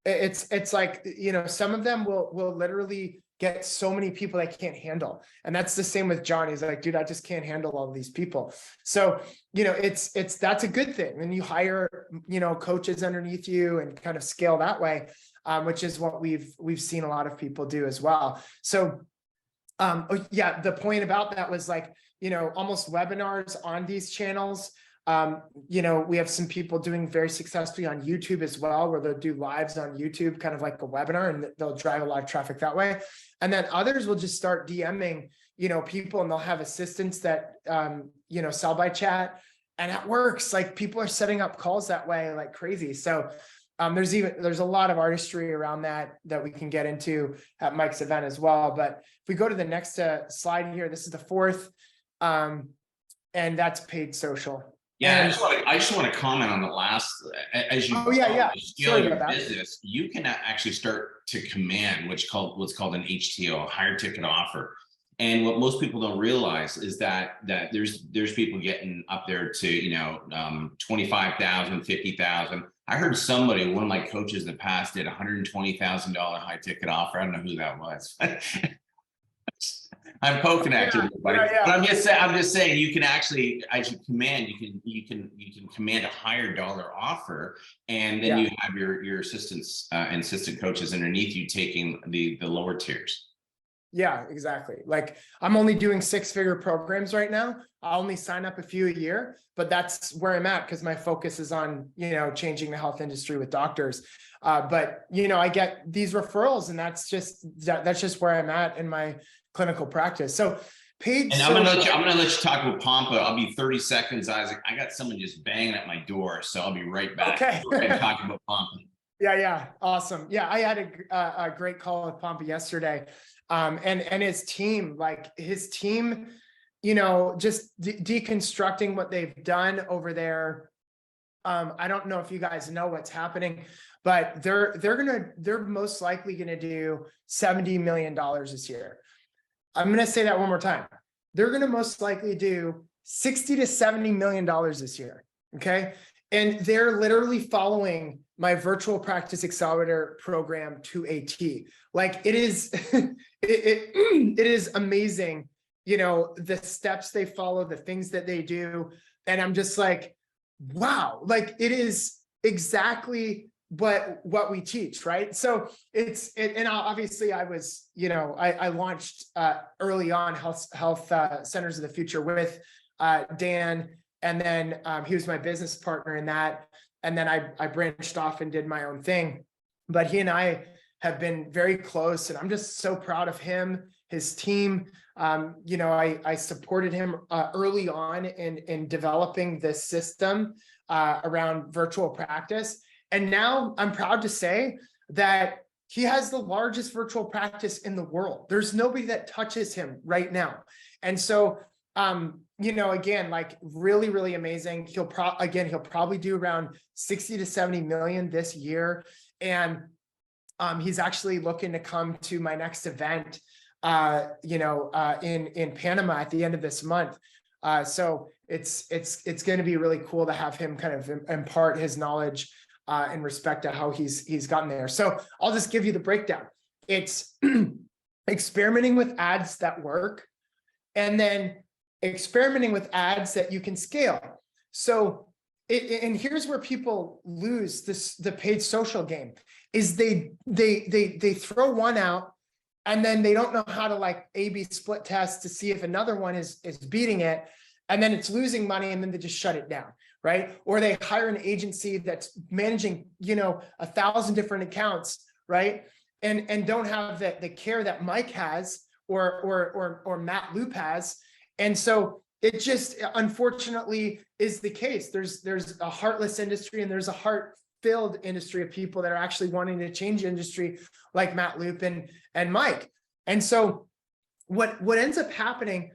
it's like, you know, some of them will literally get so many people they can't handle. And that's the same with John. He's like, dude, I just can't handle all of these people. So, you know, that's a good thing. And you hire, you know, coaches underneath you and kind of scale that way, which is what we've seen a lot of people do as well. So, yeah, the point about that was like, you know, almost webinars on these channels. You know, we have some people doing very successfully on YouTube as well, where they'll do lives on YouTube, kind of like a webinar, and they'll drive a lot of traffic that way. And then others will just start DMing, you know, people, and they'll have assistants that, you know, sell by chat, and it works. Like, people are setting up calls that way like crazy. So there's a lot of artistry around that we can get into at Mike's event as well. But if we go to the next slide here, this is the fourth, and that's paid social. Yeah, I just want to comment on the last, as you scale your business, you can actually start to command what's called an HTO, a higher ticket offer. And what most people don't realize is that there's people getting up there to, you know, 25,000, 50,000. I heard one of my coaches in the past did $120,000 high ticket offer. I don't know who that was. I'm poking at you, buddy. yeah. But I'm just saying, you can actually, as you command, you can command a higher dollar offer, and then you have your assistants and assistant coaches underneath you taking the lower tiers. Yeah, exactly. Like I'm only doing 6-figure programs right now. I only sign up a few a year, but that's where I'm at because my focus is on, changing the health industry with doctors. But I get these referrals, and that's just where I'm at in my clinical practice. So paid. And I'm gonna let you talk with Pompa. I'll be 30 seconds, Isaac. I got someone just banging at my door, so I'll be right back. Okay. And talking about Pompa. Yeah. Awesome. Yeah. I had a great call with Pompa yesterday. And his team, just deconstructing what they've done over there. I don't know if you guys know what's happening, but they're most likely gonna do $70 million this year. I'm gonna say that one more time. They're gonna most likely do $60 to $70 million this year. Okay. And they're literally following my virtual practice accelerator program to a T. Like it is, it is amazing, the steps they follow, the things that they do. And I'm just like, wow, like it is exactly what we teach, right? So and obviously I was, I launched early on health centers of the future with Dan, and then he was my business partner in that. And then I branched off and did my own thing. But he and I have been very close, and I'm just so proud of him, his team. I supported him early on in developing this system around virtual practice. And now I'm proud to say that he has the largest virtual practice in the world. There's nobody that touches him right now. And so, again, like really, really amazing. He'll probably do around 60 to 70 million this year. And he's actually looking to come to my next event, in Panama at the end of this month. So it's going to be really cool to have him kind of impart his knowledge in respect to how he's gotten there. So I'll just give you the breakdown. It's experimenting with ads that work, and then experimenting with ads that you can scale. So and here's where people lose the paid social game is they throw one out, and then they don't know how to like A/B split test to see if another one is beating it, and then it's losing money, and then they just shut it down, right? Or they hire an agency that's managing 1,000 different accounts, right? And don't have the care that Mike has or Matt Loop has. And so it just unfortunately is the case. There's a heartless industry, and there's a heart-filled industry of people that are actually wanting to change the industry, like Matt Loop and Mike. And so what ends up happening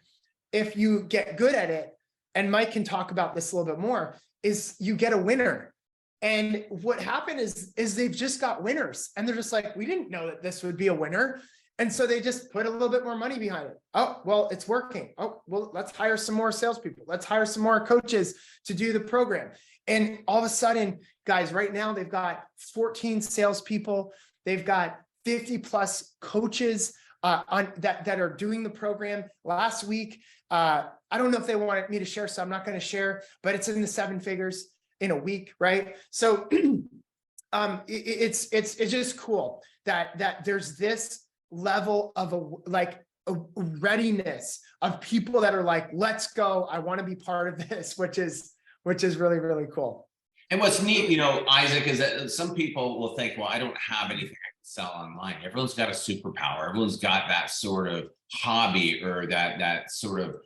if you get good at it, and Mike can talk about this a little bit more, is you get a winner. And what happened is they've just got winners, and they're just like, we didn't know that this would be a winner. And so they just put a little bit more money behind it. Oh, well, it's working. Oh, well, let's hire some more salespeople. Let's hire some more coaches to do the program. And all of a sudden, guys, right now they've got 14 salespeople. They've got 50 plus coaches that are doing the program. Last week, I don't know if they wanted me to share, so I'm not going to share, but it's in the 7 figures in a week, right? So it's just cool that there's this level of a readiness of people that are like, let's go, I want to be part of this, which is really, really cool. And what's neat, Isaac, is that some people will think, well, I don't have anything I can sell online. Everyone's got a superpower. Everyone's got that sort of hobby or that sort of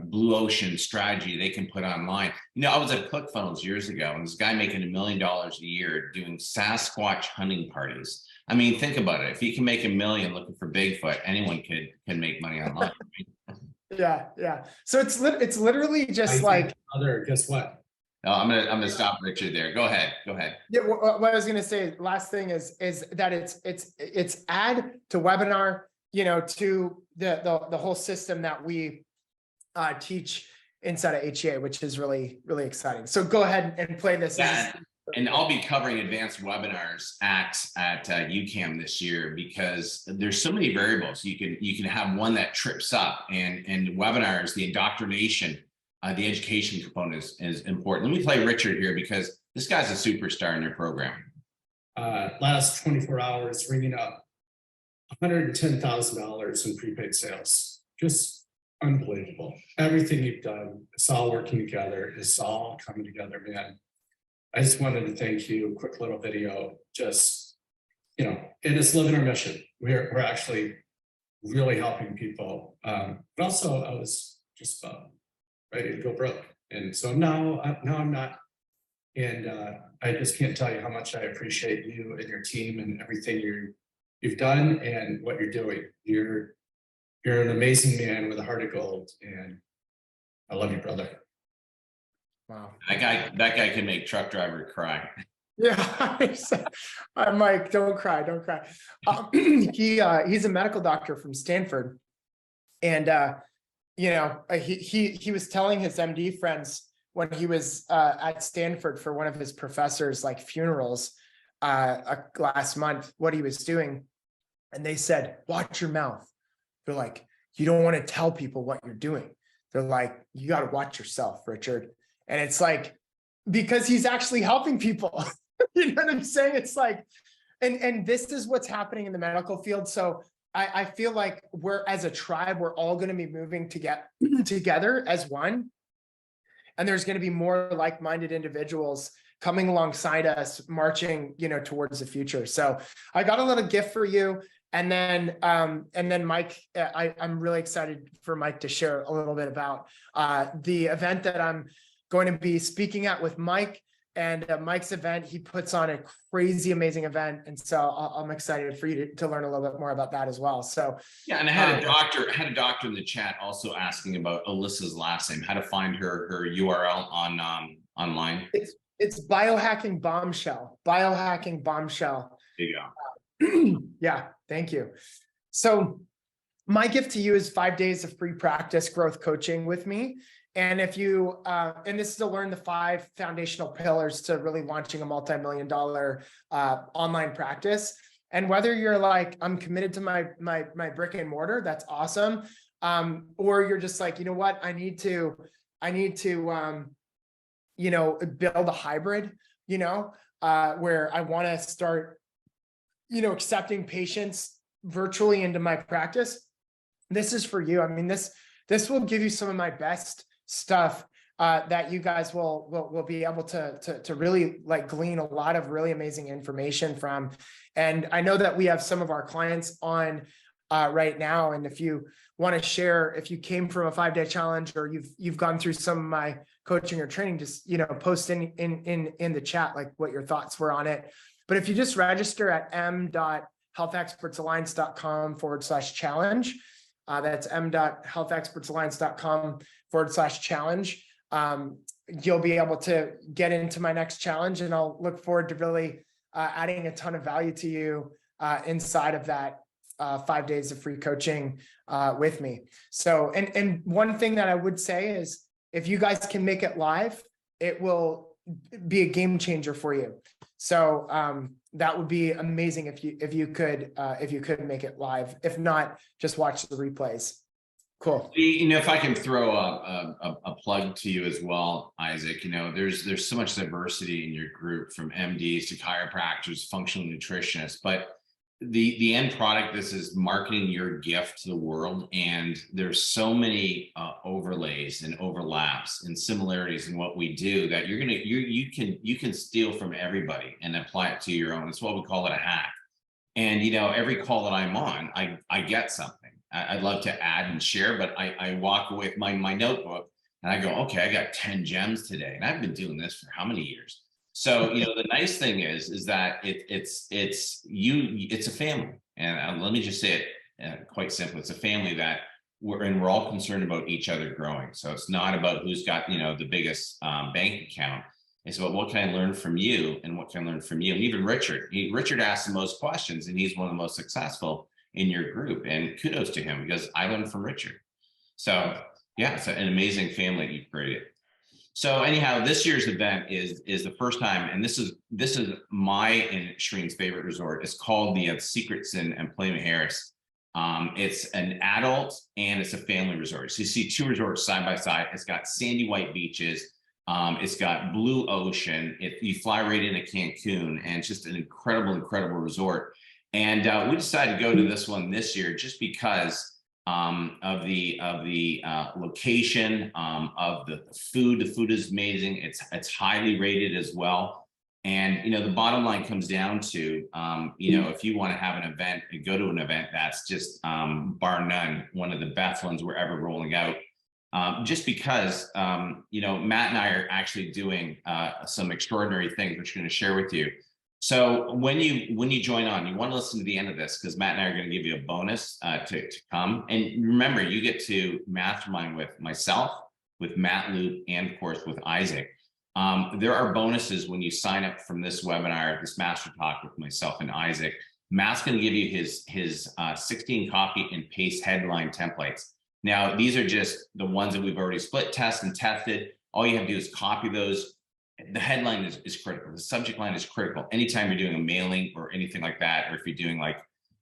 blue ocean strategy they can put online. I was at ClickFunnels years ago, and this guy making $1 million a year doing Sasquatch hunting parties. I mean, think about it. If he can make $1 million looking for Bigfoot, anyone can make money online. Yeah. So it's literally just guess what? No, I'm gonna stop Richard there. Go ahead. Yeah, what I was gonna say, last thing is that it's add to webinar, to the whole system that we teach inside of HEA, which is really, really exciting. So go ahead and play this. Yeah. And I'll be covering advanced webinars at UCAM this year because there's so many variables. You can have one that trips up, and webinars, the indoctrination, the education component is important. Let me play Richard here because this guy's a superstar in your program. Last 24 hours, ringing up $110,000 in prepaid sales. Just unbelievable. Everything you've done, it's all working together. It's all coming together, man. I just wanted to thank you. Quick little video, just, you know, and it's living our mission. We're actually really helping people. But also I was just ready to go broke. And so now I'm not. And I just can't tell you how much I appreciate you and your team and everything you've done and what you're doing. You're an amazing man with a heart of gold, and I love you, brother. Wow. That guy can make truck driver cry. Yeah, I'm Mike, don't cry, don't cry. He's a medical doctor from Stanford. And you know, he was telling his MD friends when he was at Stanford for one of his professors' like funerals last month, what he was doing. And they said, watch your mouth. They're like, you don't want to tell people what you're doing. They're like, you got to watch yourself, Richard. And it's like, because he's actually helping people. You know what I'm saying? It's like, and this is what's happening in the medical field. So I feel like we're, as a tribe, we're all going to be moving together as one. And there's going to be more like-minded individuals coming alongside us, marching, you know, towards the future. So I got a little gift for you. And then Mike, I'm really excited for Mike to share a little bit about the event that I'm going to be speaking at with Mike. And Mike's event, he puts on a crazy, amazing event. And so I'm excited for you to learn a little bit more about that as well. So yeah, and I had a doctor in the chat also asking about Alyssa's last name, how to find her URL on online. It's Biohacking Bombshell. Biohacking Bombshell. There you go. Yeah, thank you. So my gift to you is 5 days of free practice growth coaching with me. And if you, and this is to learn the 5 foundational pillars to really launching a multi-million-dollar online practice. And whether you're like, I'm committed to my brick and mortar, that's awesome. Or you're just like, you know what, I need to, you know, build a hybrid, you know, where I want to start, you know, accepting patients virtually into my practice. This is for you. I mean, this will give you some of my best stuff that you guys will be able to really like glean a lot of really amazing information from. And I know that we have some of our clients on right now. And if you want to share, if you came from a 5-day challenge or you've gone through some of my coaching or training, just, you know, post in the chat, like what your thoughts were on it. But if you just register at m.healthexpertsalliance.com/challenge, that's m.healthexpertsalliance.com/challenge. You'll be able to get into my next challenge, and I'll look forward to really adding a ton of value to you inside of that 5 days of free coaching with me. So, and one thing that I would say is, if you guys can make it live, it will be a game changer for you. So that would be amazing if you could make it live. If not, just watch the replays. Cool. You know, if I can throw a plug to you as well, Isaac, you know, there's so much diversity in your group, from MDs to chiropractors, functional nutritionists, but the end product, this is marketing your gift to the world. And there's so many overlays and overlaps and similarities in what we do that you can steal from everybody and apply it to your own. That's why we call it a hack. And, you know, every call that I'm on, I get something. I'd love to add and share, but I walk away with my notebook and I go, okay, I got 10 gems today. And I've been doing this for how many years? So, you know, the nice thing is that it's a family. And let me just say it quite simply. It's a family that we're all concerned about each other growing. So it's not about who's got, you know, the biggest bank account. It's about what can I learn from you and what can I learn from you. And even Richard asks the most questions, and he's one of the most successful in your group. And kudos to him, because I learned from Richard. So yeah, it's an amazing family you've created. So anyhow, this year's event is the first time, and this is my and Shreen's favorite resort. It's called the Secrets in Plymouth Harris. It's an adult and it's a family resort. So you see two resorts side by side. It's got sandy white beaches. It's got blue ocean. You fly right into Cancun, and it's just an incredible resort. And we decided to go to this one this year just because of the location, of the food. The food is amazing. It's highly rated as well. And the bottom line comes down to if you want to have an event and go to an event, that's just bar none one of the best ones we're ever rolling out. Just because Matt and I are actually doing some extraordinary things, which we're going to share with you. So when you join on, you want to listen to the end of this, because Matt and I are going to give you a bonus to come. And remember, you get to mastermind with myself, with Matt Loop, and of course with Isaac. There are bonuses when you sign up from this webinar, this master talk with myself and Isaac. Matt's going to give you his 16 copy and paste headline templates. Now, these are just the ones that we've already split test and tested. All you have to do is copy those. The headline is critical. The subject line is critical. Anytime you're doing a mailing or anything like that, or if you're doing like,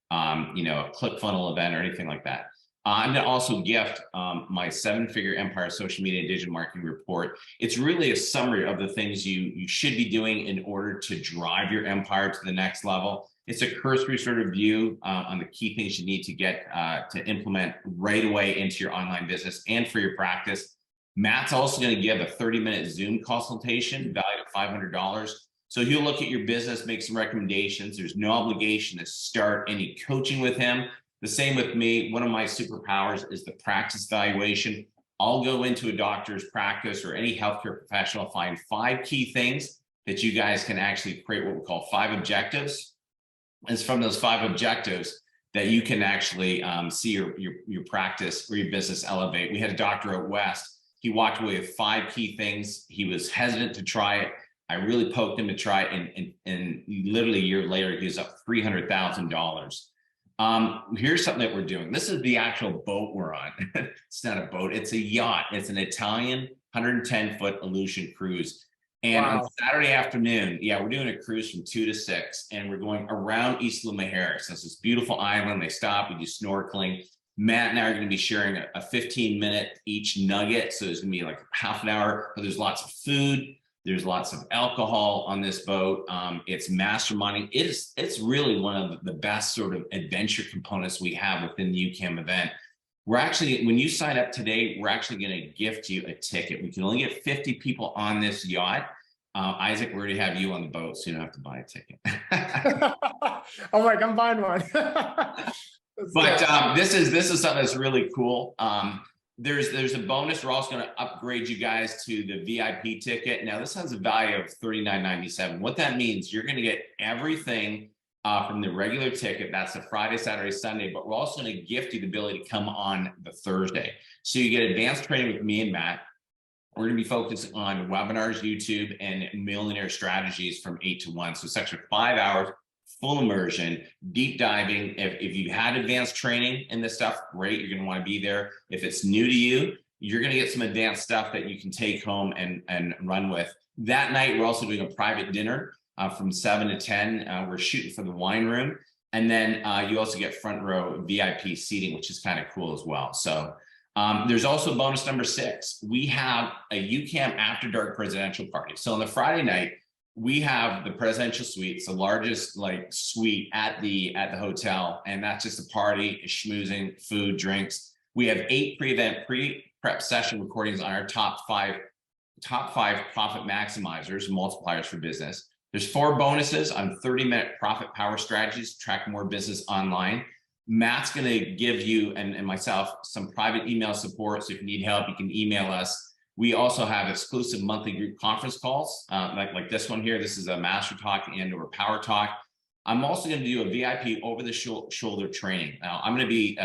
a ClickFunnels event or anything like that. I'm going to also gift my 7-figure empire social media and digital marketing report. It's really a summary of the things you should be doing in order to drive your empire to the next level. It's a cursory sort of view on the key things you need to get to implement right away into your online business and for your practice. Matt's also going to give a 30-minute Zoom consultation valued at $500. So he'll look at your business, make some recommendations. There's no obligation to start any coaching with him. The same with me. One of my superpowers is the practice valuation. I'll go into a doctor's practice or any healthcare professional, find 5 key things that you guys can actually create what we call 5 objectives. It's from those 5 objectives that you can actually see your practice or your business elevate. We had a doctor out west. He walked away with 5 key things. He was hesitant to try it. I really poked him to try it, and literally a year later, he was up $300,000. Here's something that we're doing. This is the actual boat we're on. It's not a boat, it's a yacht. It's an Italian 110-foot Aleutian cruise. And Wow. on Saturday afternoon, we're doing a cruise from 2 to 6, and we're going around East Luma Harris. That's this beautiful island. They stop, we do snorkeling. Matt and I are going to be sharing a 15-minute each nugget. So there's going to be like half an hour, but there's lots of food. There's lots of alcohol on this boat. It's masterminding. It's really one of the best sort of adventure components we have within the UCAM event. We're actually, when you sign up today, we're actually going to gift you a ticket. We can only get 50 people on this yacht. Isaac, we already have you on the boat, so you don't have to buy a ticket. Oh my, I'm buying one. But this is something that's really cool. There's a bonus. We're also going to upgrade you guys to the VIP ticket. Now, this has a value of $39.97. What that means, you're going to get everything from the regular ticket. That's the Friday, Saturday, Sunday. But we're also going to gift you the ability to come on the Thursday. So you get advanced training with me and Matt. We're going to be focused on webinars, YouTube, and millionaire strategies from 8 to 1. So it's actually 5 hours. Full immersion, deep diving. If you had advanced training in this stuff, great, you're going to want to be there. If it's new to you, you're going to get some advanced stuff that you can take home and run with. That night, we're also doing a private dinner from 7 to 10. We're shooting for the wine room. And then you also get front row VIP seating, which is kind of cool as well. So there's also bonus number 6. We have a UCAM After Dark presidential party. So on the Friday night, we have the presidential suite. It's the largest suite at the hotel, and that's just a party, schmoozing, food, drinks. We have 8 pre-event pre-prep session recordings on our top five profit maximizers, multipliers for business. There's 4 bonuses on 30-minute profit power strategies to track more business online. Matt's going to give you and myself some private email support. So if you need help, you can email us. We also have exclusive monthly group conference calls, like this one here. This is a Master Talk and or Power Talk. I'm also going to do a VIP over the shoulder training. Now, I'm going to be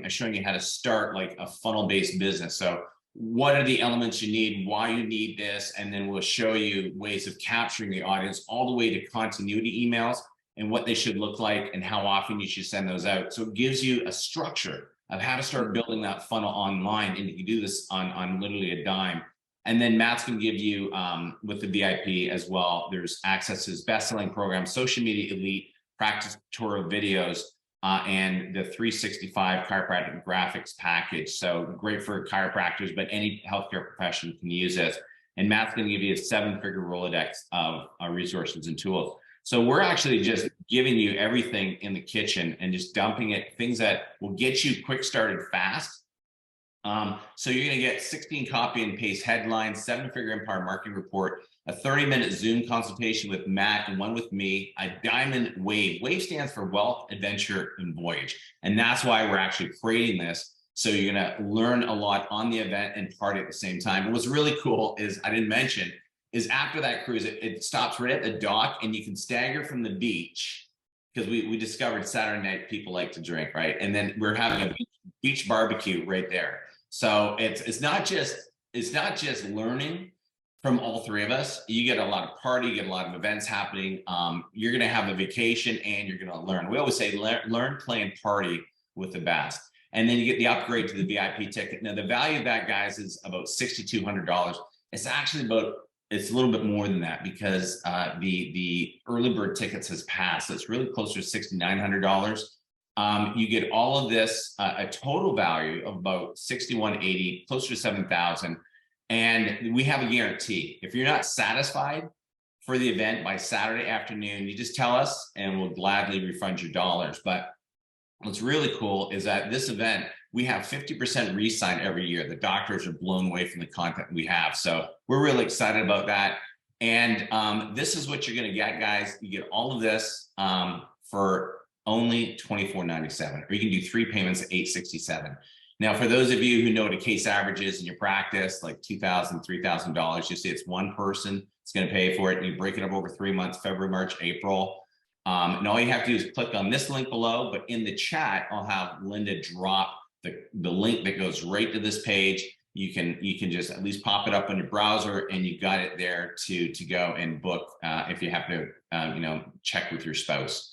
showing you how to start like a funnel-based business. So what are the elements you need, why you need this, and then we'll show you ways of capturing the audience all the way to continuity emails and what they should look like and how often you should send those out. So it gives you a structure of how to start building that funnel online. And you can do this on literally a dime. And then Matt's going to give you, with the VIP as well, there's access to his best-selling program, Social Media Elite Practice Tutorial videos, and the 365 chiropractic graphics package. So great for chiropractors, but any healthcare professional can use it. And Matt's going to give you a 7-figure Rolodex of resources and tools. So we're actually just giving you everything in the kitchen and just dumping it, things that will get you quick started fast. So you're going to get 16 copy and paste headlines, 7-figure empire marketing report, a 30-minute Zoom consultation with Matt and one with me, a diamond wave. Wave stands for wealth, adventure, and voyage. And that's why we're actually creating this. So you're going to learn a lot on the event and party at the same time. And what's really cool is, I didn't mention, is after that cruise, it stops right at the dock and you can stagger from the beach, because we discovered Saturday night people like to drink, right? And then we're having a beach barbecue right there. So it's not just learning from all three of us. You get a lot of party, you get a lot of events happening. You're going to have a vacation and you're going to learn. We always say learn, play, and party with the best. And then you get the upgrade to the VIP ticket. Now the value of that, guys, is about $6,200. It's actually it's a little bit more than that, because the early bird tickets has passed. So it's really closer to $6,900. You get all of this, a total value of about $6,180, closer to $7,000. And we have a guarantee. If you're not satisfied for the event by Saturday afternoon, you just tell us and we'll gladly refund your dollars. But what's really cool is that this event, we have 50% re-sign every year. The doctors are blown away from the content we have. So we're really excited about that. And this is what you're going to get, guys. You get all of this for only $24.97, or you can do 3 payments at $867. Now, for those of you who know what a case average is in your practice, like $2,000, $3,000, you see it's one person that's going to pay for it. And you break it up over 3 months, February, March, April. And all you have to do is click on this link below, but in the chat, I'll have Linda drop the link that goes right to this page. You can just at least pop it up on your browser and you got it there to go and book if you have to, check with your spouse.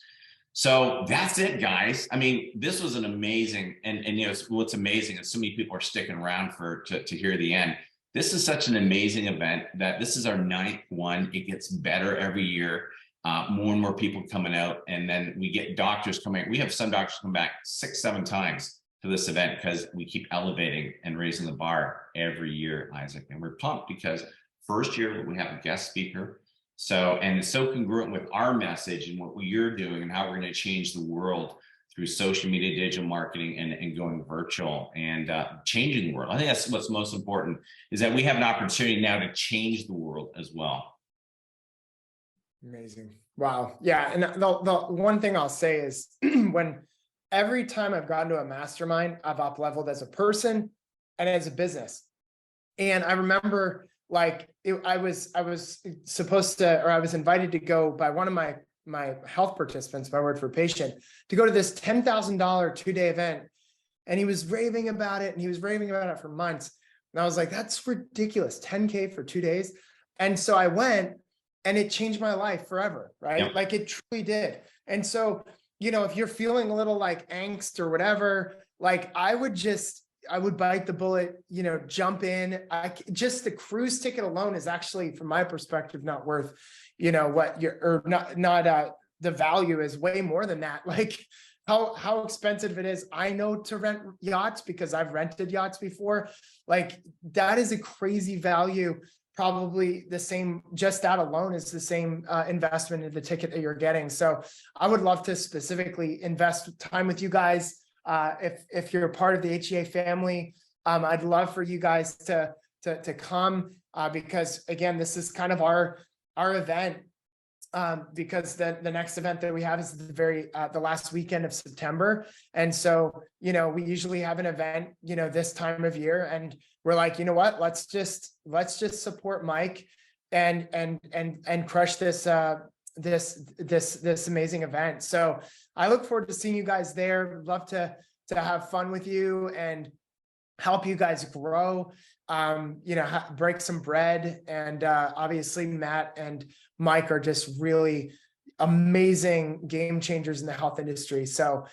So that's it, guys. I mean, this was an amazing, and what's amazing is so many people are sticking around to hear the end. This is such an amazing event that this is our 9th one. It gets better every year. More and more people coming out, and then we get doctors coming. We have some doctors come back 6-7 times to this event because we keep elevating and raising the bar every year, Isaac. And we're pumped because first year we have a guest speaker. So, and it's so congruent with our message and what you're doing and how we're going to change the world through social media, digital marketing, and going virtual and changing the world. I think that's what's most important, is that we have an opportunity now to change the world as well. Amazing. Wow. Yeah. And the one thing I'll say is every time I've gotten to a mastermind, I've up leveled as a person and as a business. And I remember I was supposed to, or I was invited to go by one of my health participants, my word for patient, to go to this $10,000 2-day event. And he was raving about it, and he was raving about it for months. And I was like, that's ridiculous. 10K for 2 days. And so I went, and it changed my life forever, right? Yep. Like it truly did. And so, if you're feeling a little like angst or whatever, I would bite the bullet, jump in. Just the cruise ticket alone is actually, from my perspective, not worth, the value is way more than that. Like how expensive it is. I know to rent yachts because I've rented yachts before. Like that is a crazy value. Probably the same, just that alone is the same investment in the ticket that you're getting. So I would love to specifically invest time with you guys. If you're a part of the HEA family, I'd love for you guys to come because again, this is kind of our event. Because the next event that we have is the last weekend of September. And so, we usually have an event, this time of year, and we're like, you know what, let's just support Mike and crush this amazing event. So I look forward to seeing you guys there. Love to have fun with you and help you guys grow, break some bread. And obviously Matt and Mike are just really amazing game changers in the health industry. So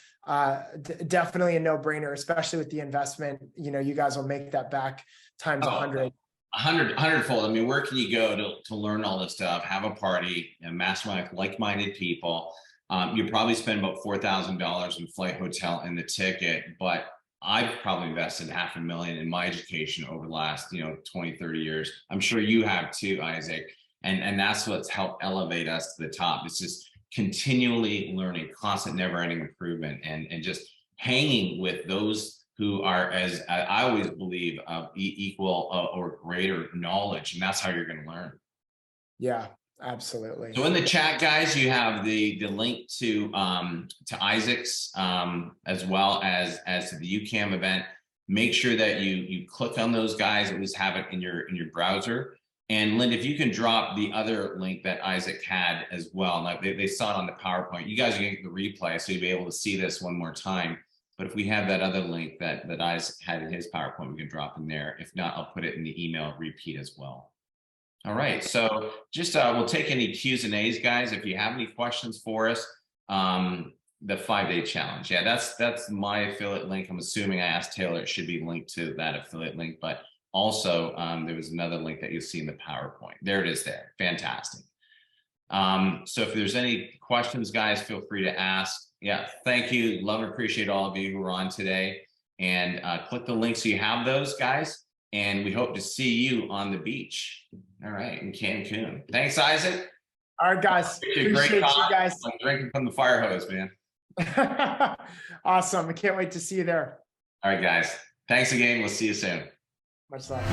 definitely a no-brainer, especially with the investment. You guys will make that back times 100. hundredfold. I mean, where can you go to learn all this stuff, have a party, and mastermind with like-minded people? You probably spend about $4,000 in flight, hotel, and the ticket, but I've probably invested $500,000 in my education over the last, 20, 30 years. I'm sure you have too, Isaac. And that's what's helped elevate us to the top. It's just continually learning, constant, never-ending improvement, and just hanging with those who are, as I always believe, equal or greater knowledge, and that's how you're going to learn. Yeah, absolutely. So in the chat, guys, you have the link to Isaac's as well as to the UCAM event. Make sure that you click on those guys, at least have it in your browser. And Linda, if you can drop the other link that Isaac had as well. Like they saw it on the PowerPoint. You guys are getting the replay, so you'll be able to see this one more time. But if we have that other link that Isaac had in his PowerPoint, we can drop in there. If not, I'll put it in the email repeat as well. All right, so just we'll take any Q's and A's, guys. If you have any questions for us, the 5-day challenge. Yeah, that's my affiliate link. I'm assuming I asked Taylor, it should be linked to that affiliate link, but also there was another link that you'll see in the PowerPoint. There it is there. Fantastic. So if there's any questions, guys, feel free to ask. Yeah, thank you. Love and appreciate all of you who are on today. And click the link so you have those, guys. And we hope to see you on the beach. All right, in Cancun. Thanks, Isaac. All right, guys. Appreciate you guys. I'm drinking from the fire hose, man. Awesome. I can't wait to see you there. All right, guys. Thanks again. We'll see you soon. Much love.